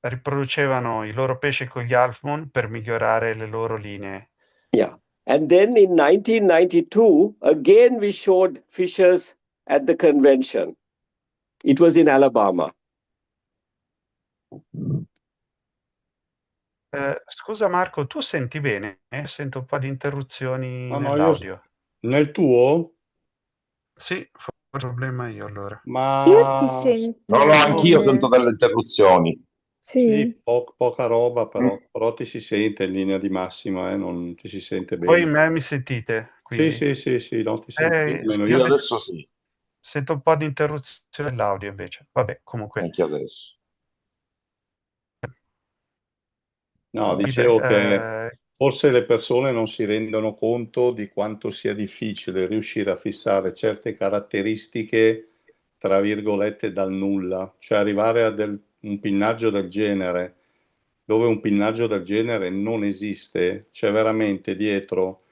riproducevano i loro pesci con gli half moon per migliorare le loro linee. Yeah. And then in 1992, again we showed fissures at the convention. It was in Alabama. Scusa Marco, tu senti bene? Sento un po' di interruzioni No, nell'audio. Nel tuo? Sì, forse ho un problema io allora. Ma Io ti sento No, anch'io bene. sento delle interruzioni. sì, Sì. poca roba però ti si sente in linea di massima, non ti si sente Voi bene. me mi sentite? Quindi? Sì, no, ti sento meno. Io adesso sì, Sento un po' di interruzione nell'audio invece. Vabbè, comunque. anche adesso. No, dicevo che forse le persone non si rendono conto di quanto sia difficile riuscire a fissare certe caratteristiche, tra virgolette, dal nulla, cioè arrivare a un pinnaggio del genere, dove un pinnaggio del genere non esiste, c'è veramente dietro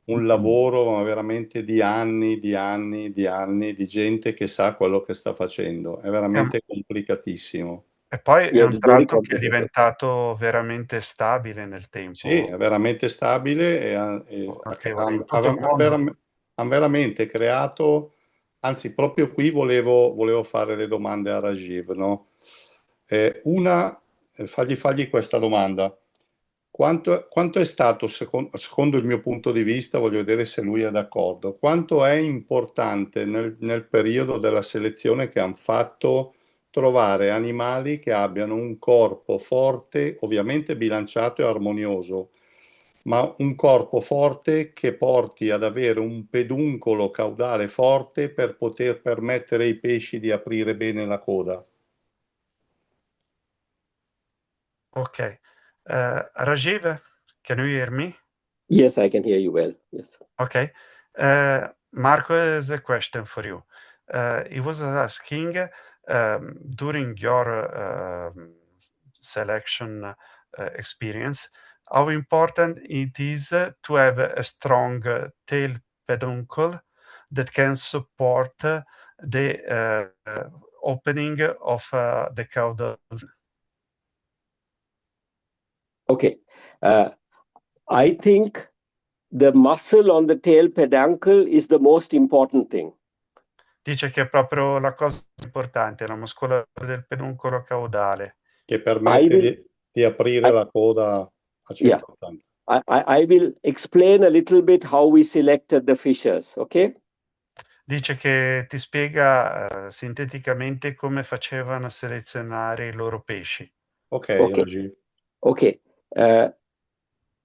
un lavoro, ma veramente di anni, di gente che sa quello che sta facendo. È veramente complicatissimo. E poi è Yes, un very tratto che è complicated. diventato veramente stabile nel tempo. Sì, è veramente stabile e Notevole. Tutto il mondo. hanno veramente creato, anzi proprio qui volevo fare le domande a Rajiv, no? Fagli questa domanda. Quanto è stato, secondo il mio punto di vista, voglio vedere se lui è d'accordo, quanto è importante nel periodo della selezione che hanno fatto trovare animali che abbiano un corpo forte, ovviamente bilanciato e armonioso, ma un corpo forte che porti ad avere un peduncolo caudale forte per poter permettere ai pesci di aprire bene la coda. Ok. Rajiv, can you hear me? Yes, I can hear you well. Yes. Okay. Marco has a question for you. He was asking, during your selection experience, how important it is to have a strong tail peduncle that can support the opening of the caudal. Okay. I think the muscle on the tail peduncle is the most important thing. Dice che è proprio la cosa importante, la muscolatura del peduncolo caudale. Che permette di aprire la coda a 180. I will explain a little bit how we selected the fissures, okay? Dice che ti spiega sinteticamente come facevano a selezionare i loro pesci. Ok, Okay. Rajiv. Okay.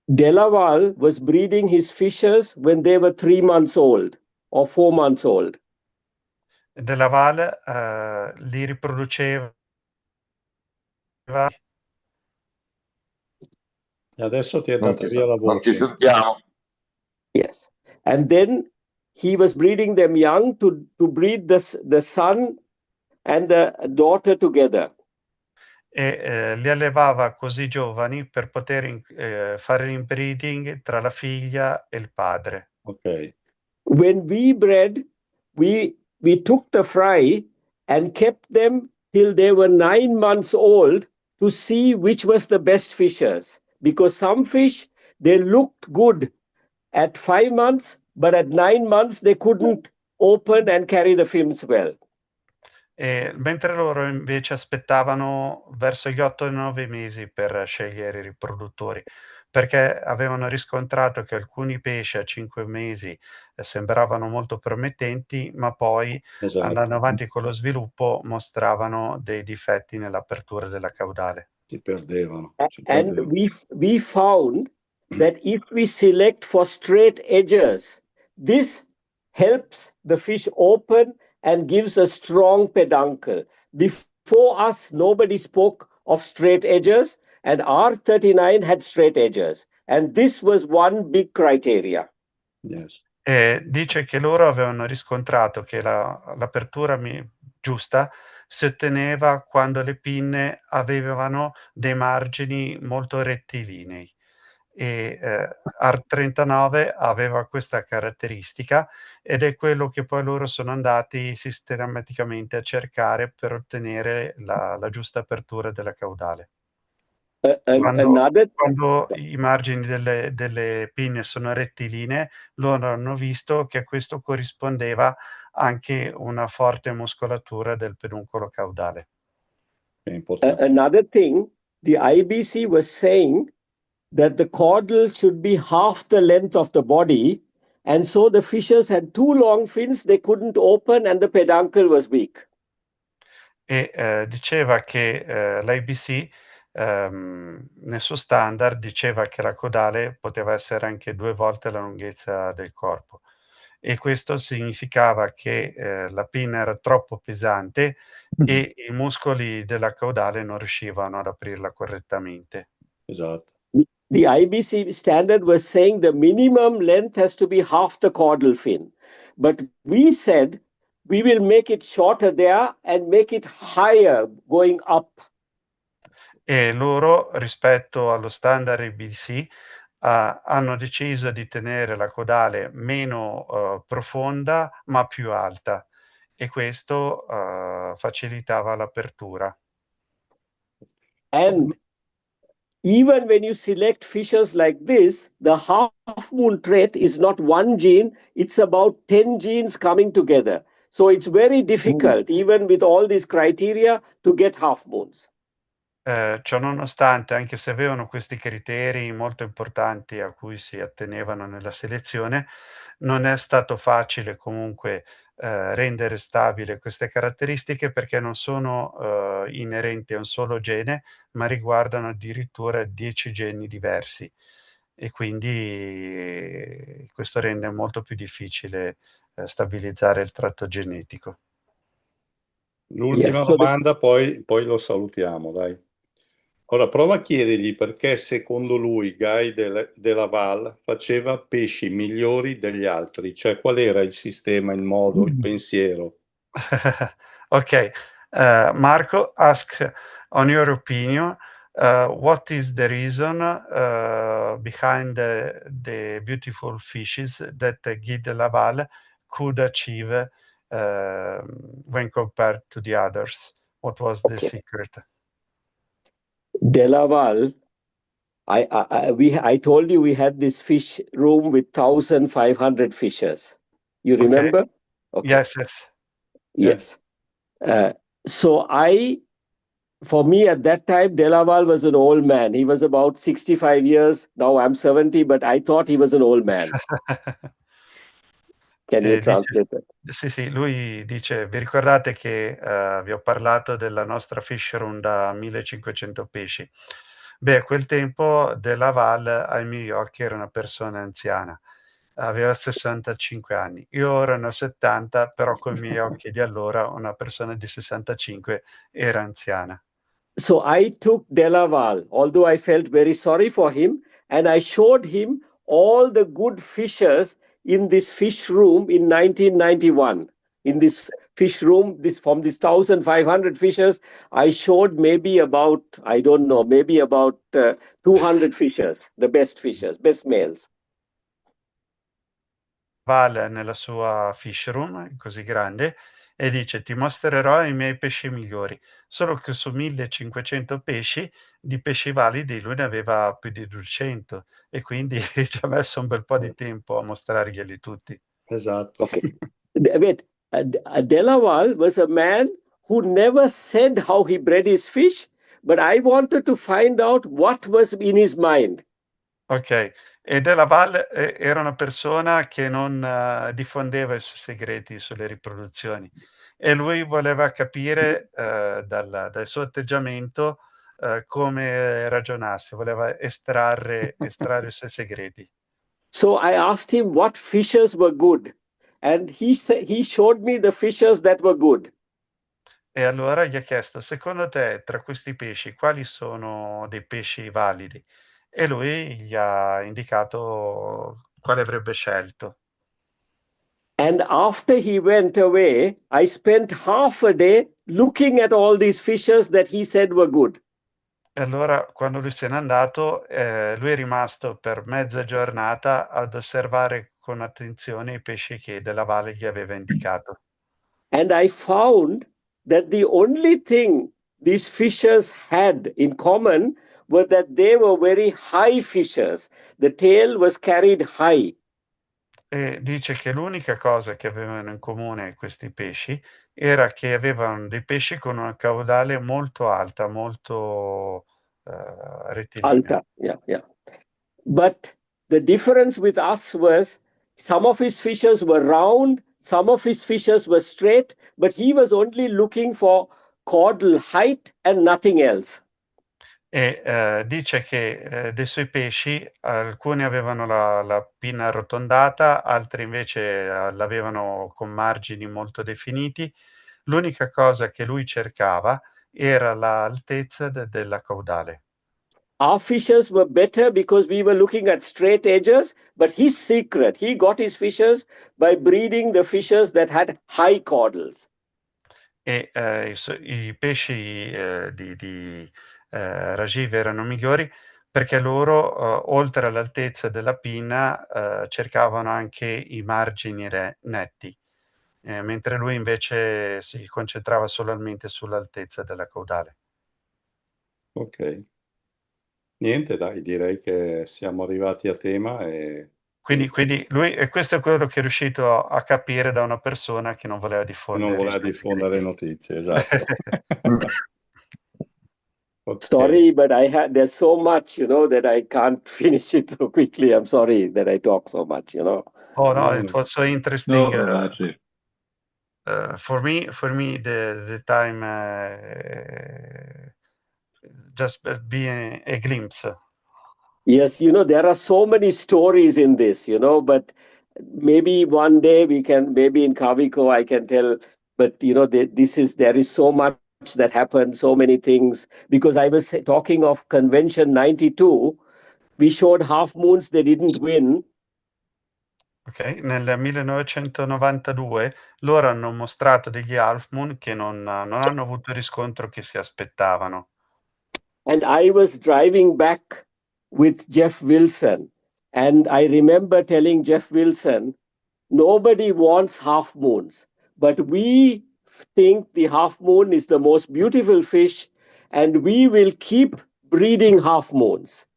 Delaval was breeding his fishes when they were 3 months old or 4 months old. Delaval li riproduceva. E adesso ti è Non andata ti, via la non ti voce. sentiamo. Yes. And then he was breeding them young to breed the son and the daughter together. E li allevava così giovani per poter fare l'inbreeding tra la figlia e il padre. Ok, When we bred, we took the fry and kept them till they were 9 months old to see which was the best fishes. Because some fish, they looked good at 5 months, but at 9 months they couldn't open and carry the fins well. E mentre loro invece aspettavano verso gli 8 e 9 mesi per scegliere i riproduttori, perché avevano riscontrato che alcuni pesci a 5 mesi sembravano molto promettenti, ma poi esatto. andando avanti con lo sviluppo mostravano dei difetti nell'apertura della caudale. Si perdevano. And we found that if we select for straight edges, this helps the fish open and gives a strong peduncle. Before us, nobody spoke of straight edges, and R39 had straight edges. And this was one big criteria. Yes. E dice che loro avevano riscontrato che l'apertura giusta si otteneva quando le pinne avevano dei margini molto rettilinei e R39 aveva questa caratteristica ed è quello che poi loro sono andati sistematicamente a cercare per ottenere la giusta apertura della caudale. Quando i margini delle pinne sono rettilinee, loro hanno visto che a questo corrispondeva anche una forte muscolatura del peduncolo caudale. È importante. Another thing, the IBC was saying that the caudal should be half the length of the body, and so the fishes had too long fins, they couldn't open, and the peduncle was weak. E diceva che l'IBC nel suo standard diceva che la caudale poteva essere anche 2 volte la lunghezza del corpo e questo significava che la pinna era troppo pesante e i muscoli della caudale non riuscivano ad aprirla correttamente. Esatto. The IBC standard was saying the minimum length has to be half the caudal fin. But we said we will make it shorter there and make it higher going up. E loro, rispetto allo standard IBC, hanno deciso di tenere la caudale meno profonda ma più alta e questo facilitava l'apertura. And even when you select fishes like this, the half moon trait is not one gene, it's about 10 genes coming together. So it's very difficult, even with all these criteria, to get half moons. Ciò nonostante, anche se avevano questi criteri molto importanti a cui si attenevano nella selezione, non è stato facile comunque rendere stabile queste caratteristiche perché non sono inerenti a un solo gene, ma riguardano addirittura 10 geni diversi e quindi questo rende molto più difficile stabilizzare il tratto genetico. L'ultima domanda, poi lo salutiamo, dai. Ora prova a chiedergli perché secondo lui Guy Delaval faceva pesci migliori degli altri, cioè qual era il sistema, il modo, il pensiero. Okay. Marco asks, on your opinion, what is the reason behind the beautiful fishes that Guy Delaval could achieve when compared to the others? What was the secret? Delaval, I told you we had this fish room with 1,500 fishes. You remember? Okay. Yes. Yes. So for me at that time, Delaval was an old man. He was about 65 years. Now I'm 70, but I thought he was an old man. Can you Dice, translate that? sì, lui dice, vi ricordate che vi ho parlato della nostra fish room da 1500 pesci? Beh, a quel tempo De Laval ai miei occhi era una persona anziana, aveva 65 anni. Io ora ne ho 70, però con i miei occhi di allora una persona di 65 era anziana. So I took Delaval, although I felt very sorry for him, and I showed him all the good fishers in this fish room in 1991. In this fish room, from these 1,500 fishers, I showed maybe about, I don't know, maybe about 200 fishers, the best fishers, best males. Val nella sua fish room, così grande, e dice: "Ti mostrerò i miei pesci migliori". Solo che su 1500 pesci, di pesci validi lui ne aveva più di 200 e quindi ci ha messo un bel po' di tempo a mostrarglieli tutti. Esatto. Okay. Wait, Delaval was a man who never said how he bred his fish, but I wanted to find out what was in his mind. Okay. E Della Valle era una persona che non diffondeva i suoi segreti sulle riproduzioni e lui voleva capire, dal suo atteggiamento, come ragionasse, voleva estrarre i suoi segreti. So I asked him what fishers were good, and he showed me the fishers that were good. E allora gli ha chiesto: "Secondo te tra questi pesci quali sono dei pesci validi?" E lui gli ha indicato quale avrebbe scelto. And after he went away, I spent half a day looking at all these fishers that he said were good. E allora quando lui se n'è andato, lui è rimasto per mezza giornata ad osservare con attenzione i pesci che Della Valle gli aveva indicato. And I found that the only thing these fishers had in common was that they were very high fishers. The tail was carried high. E dice che l'unica cosa che avevano in comune questi pesci era che avevano dei pesci con una caudale molto alta, molto, rettilinea. Alta, yeah. But the difference with us was some of his fishers were round, some of his fishers were straight, but he was only looking for caudal height and nothing else. E, dice che, dei suoi pesci alcuni avevano la pinna arrotondata, altri invece, l'avevano con margini molto definiti. L'unica cosa che lui cercava era l'altezza della caudale. Our fishers were better because we were looking at straight edges, but his secret, he got his fishers by breeding the fishers that had high caudals. E, i pesci, Rajiv erano migliori perché loro, oltre all'altezza della pinna, cercavano anche i margini netti, mentre lui invece si concentrava solamente sull'altezza della caudale. Ok. Niente, dai, direi che siamo arrivati a tema e Quindi lui e questo è quello che è riuscito a capire da una persona che non voleva non diffondere i voleva suoi diffondere segreti. notizie, esatto. Ok. Sorry, but there's so much, that I can't finish it so quickly. I'm sorry that I talk so much, Oh, no, No, it was so No, interesting, Rajiv. for me, the time, just being a glimpse. Yes, there are so many stories in this, but maybe one day maybe in Kaviko I can tell, but there is so much that happened, so many things, because I was talking of Convention 92, we showed half moons, they didn't win. Okay, nel 1992 loro hanno mostrato degli half moon che non hanno avuto il riscontro che si aspettavano. And I was driving back with Jeff Wilson, and I remember telling Jeff Wilson, nobody wants half moons, but we think the half moon is the most beautiful fish, and we will keep breeding half moons.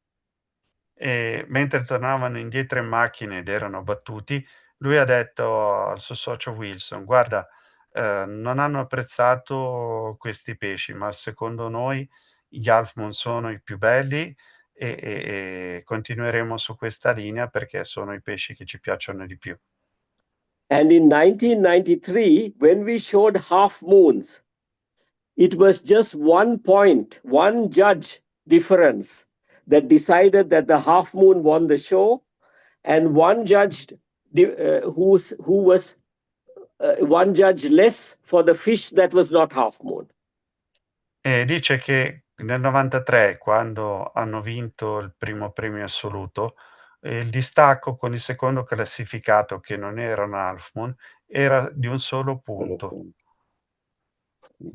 E mentre tornavano indietro in macchina ed erano battuti, lui ha detto al suo socio Wilson: "Guarda, non hanno apprezzato questi pesci, ma secondo noi gli half moon sono i più belli e continueremo su questa linea perché sono i pesci che ci piacciono di più". And in 1993, when we showed half moons, it was just 1 point, one judge difference that decided that the half moon won the show, and one judge who was one judge less for the fish that was not half moon. E dice che nel 93, quando hanno vinto il primo premio assoluto, il distacco con il secondo classificato, che non era un half moon, era di un solo punto.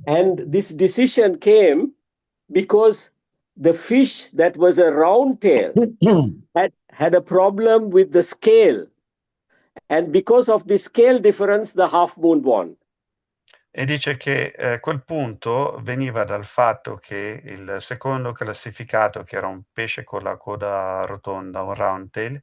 And this decision came because the fish that was a round tail had a problem with the scale. And because of the scale difference, the half moon won. E dice che quel punto veniva dal fatto che il secondo classificato, che era un pesce con la coda rotonda, un round tail,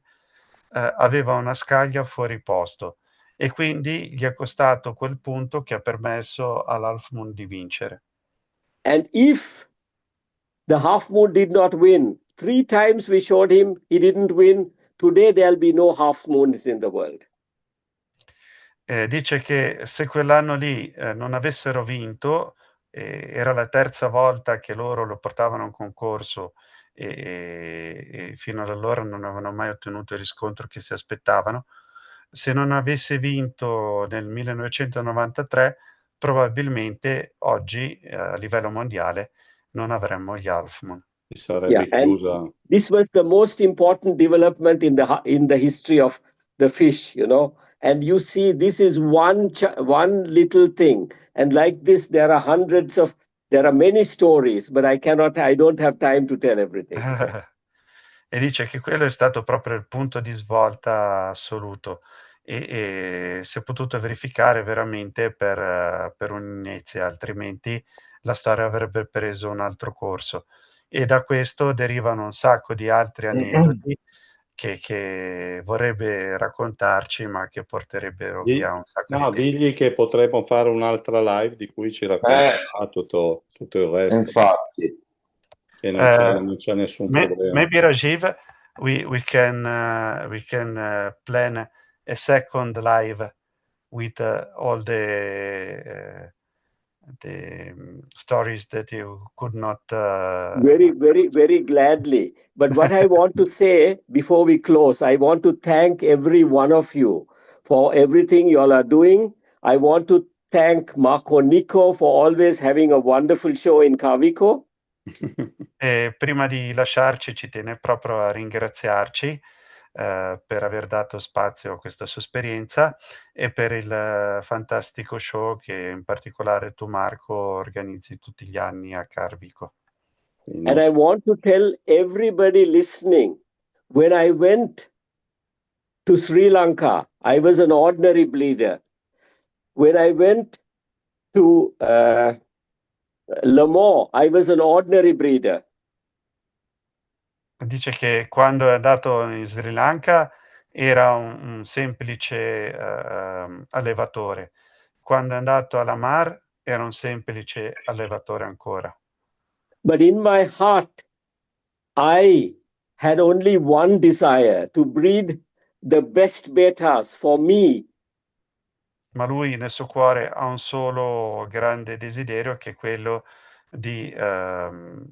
aveva una scaglia fuori posto e quindi gli è costato quel punto che ha permesso all'Half Moon di vincere. And if the half moon did not win, 3 times we showed him, he didn't win, today there'll be no half moons in the world. Dice che se quell'anno lì non avessero vinto, era la terza volta che loro lo portavano a un concorso e fino ad allora non avevano mai ottenuto il riscontro che si aspettavano. Se non avesse vinto nel 1993, probabilmente oggi a livello mondiale non avremmo gli Half Moon. Sarebbe chiusa. This was the most important development in the history of the fish, you know. And you see, this is one little thing, and like this, there are many stories, but I don't have time to tell everything. E dice che quello è stato proprio il punto di svolta assoluto e si è potuto verificare veramente per un'inezia, altrimenti la storia avrebbe preso un altro corso. E da questo derivano un sacco di altri aneddoti che vorrebbe raccontarci, ma che porterebbero via un sacco di tempo. Digli che potremmo fare un'altra live di cui ci racconterà tutto il resto. Infatti. Che non c'è nessun problema. Maybe Rajiv, we can plan a second live with all the stories that you could not. Very, very, very gladly. But what I want to say before we close, I want to thank every one of you for everything you all are doing. I want to thank Marco Nico for always having a wonderful show in Kavico. E prima di lasciarci ci tiene proprio a ringraziarci per aver dato spazio a questa sua esperienza e per il fantastico show che in particolare tu Marco organizzi tutti gli anni a Carvico. And I want to tell everybody listening, when I went to Sri Lanka, I was an ordinary bleeder. When I went to Le Mans, I was an ordinary breeder. Dice che quando è andato in Sri Lanka era un semplice allevatore. Quando è andato alla Mar era un semplice allevatore ancora. But in my heart, I had only one desire, to breed the best betas for me. Ma lui nel suo cuore ha un solo grande desiderio, che è quello di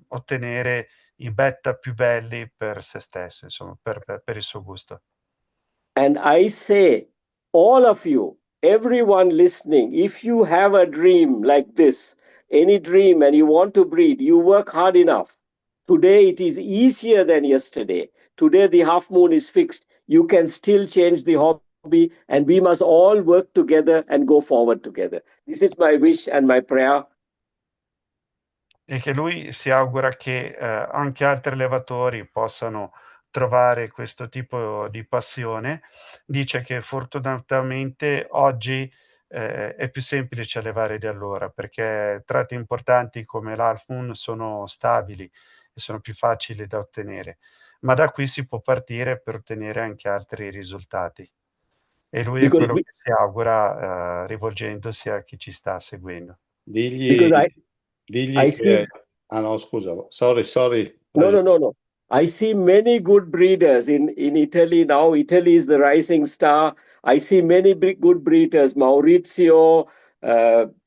ottenere i betta più belli per se stesso, insomma, per il suo gusto. And I say, all of you, everyone listening, if you have a dream like this, any dream, and you want to breed, you work hard enough. Today it is easier than yesterday. Today the half moon is fixed. You can still change the hobby, and we must all work together and go forward together. This is my wish and my prayer. E che lui si augura che anche altri allevatori possano trovare questo tipo di passione. Dice che fortunatamente oggi è più semplice allevare di allora, perché tratti importanti come l'Half Moon sono stabili e sono più facili da ottenere, ma da qui si può partire per ottenere anche altri risultati. E lui è quello che si augura rivolgendosi a chi ci sta seguendo. Digli che... Ah no, scusa, sorry. No. I see many good breeders in Italy now. Italy is the rising star. I see many good breeders, Maurizio,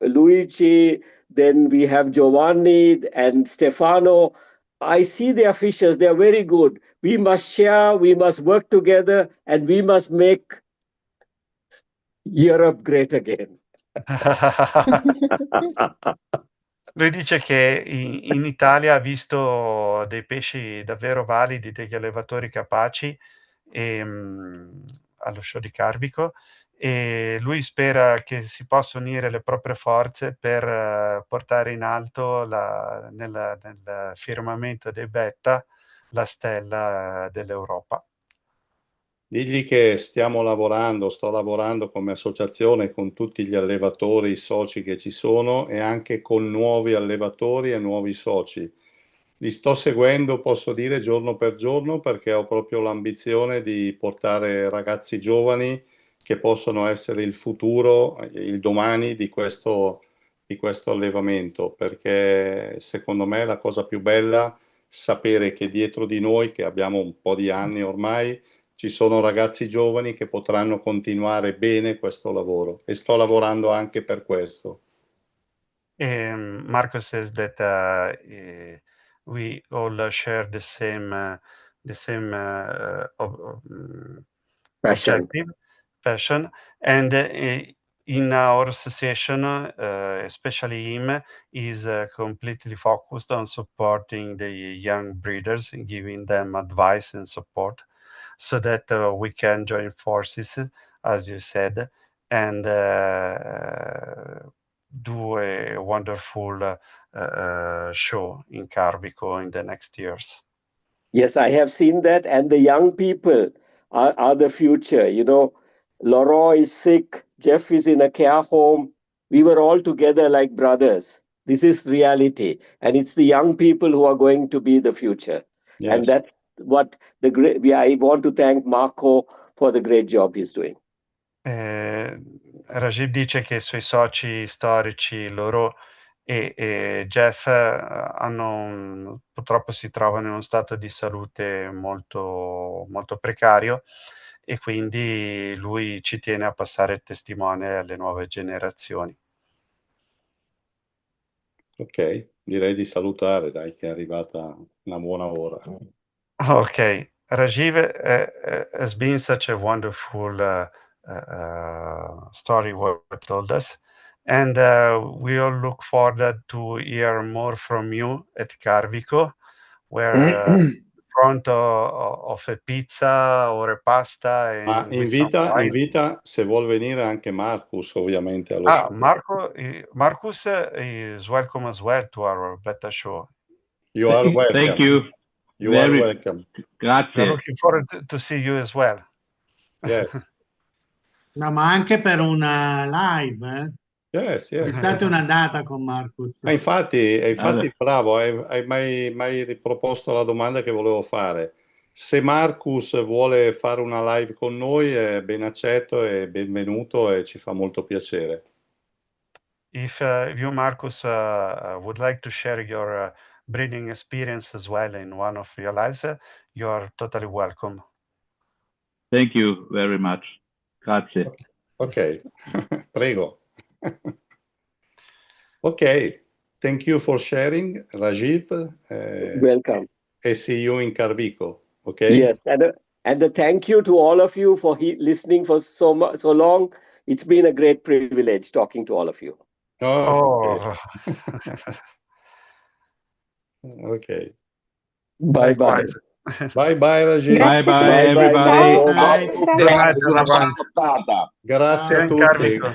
Luigi, then we have Giovanni and Stefano. I see their fishes, they're very good. We must share, we must work together, and we must make Europe great again. Lui dice che in Italia ha visto dei pesci davvero validi, degli allevatori capaci allo show di Carvico, e lui spera che si possa unire le proprie forze per portare in alto nel firmamento dei Betta la stella dell'Europa. Digli che sto lavorando come associazione con tutti gli allevatori, i soci che ci sono, e anche con nuovi allevatori e nuovi soci. Li sto seguendo, posso dire, giorno per giorno, perché ho proprio l'ambizione di portare ragazzi giovani che possono essere il futuro, il domani di questo allevamento, perché secondo me è la cosa più bella sapere che dietro di noi, che abbiamo un po' di anni ormai, ci sono ragazzi giovani che potranno continuare bene questo lavoro, e sto lavorando anche per questo. Marco says that we all share the same passion, and in our association, especially him, is completely focused on supporting the young breeders and giving them advice and support, so that we can join forces, as you said, and do a wonderful show in Carvico in the next years. Yes, I have seen that, and the young people are the future. You know, Laurent is sick, Jeff is in a care home. We were all together like brothers. This is reality, and it's the young people who are going to be the future. Yes. And that's what I want to thank Marco for the great job he's doing. Rajib dice che i suoi soci storici, loro e Jeff, purtroppo si trovano in uno stato di salute molto, molto precario, e quindi lui ci tiene a passare il testimone alle nuove generazioni. Ok, direi di salutare, dai, che è arrivata una buona ora. Ok, Rajiv has been such a wonderful story what you told us, and we all look forward to hear more from you at Carvico, where in front of a pizza or a pasta. Ma invita, se vuol venire, anche Marcus, ovviamente. Marcus is welcome as well to our Betta show. You are welcome. Thank you. You are welcome. Grazie. We're looking forward to see you as well. Yes. No, ma anche per una live, Yes. È stata una data con Marcus. Infatti bravo, hai mai riproposto la domanda che volevo fare. Se Marcus vuole fare una live con noi, è ben accetto e benvenuto, e ci fa molto piacere. If you, Marcus, would like to share your breeding experience as well in one of your lives, you are totally welcome. Thank you very much. Grazie. Ok, prego. Ok, thank you for sharing, Rajiv. Welcome. And see you in Carvico. Okay. Yes, and a thank you to all of you for listening for so long. It's been a great privilege talking to all of you. Oh. Okay. Bye bye. Bye bye, Rajiv. Bye bye everybody. Ciao. Grazie a tutti. Grazie a tutti.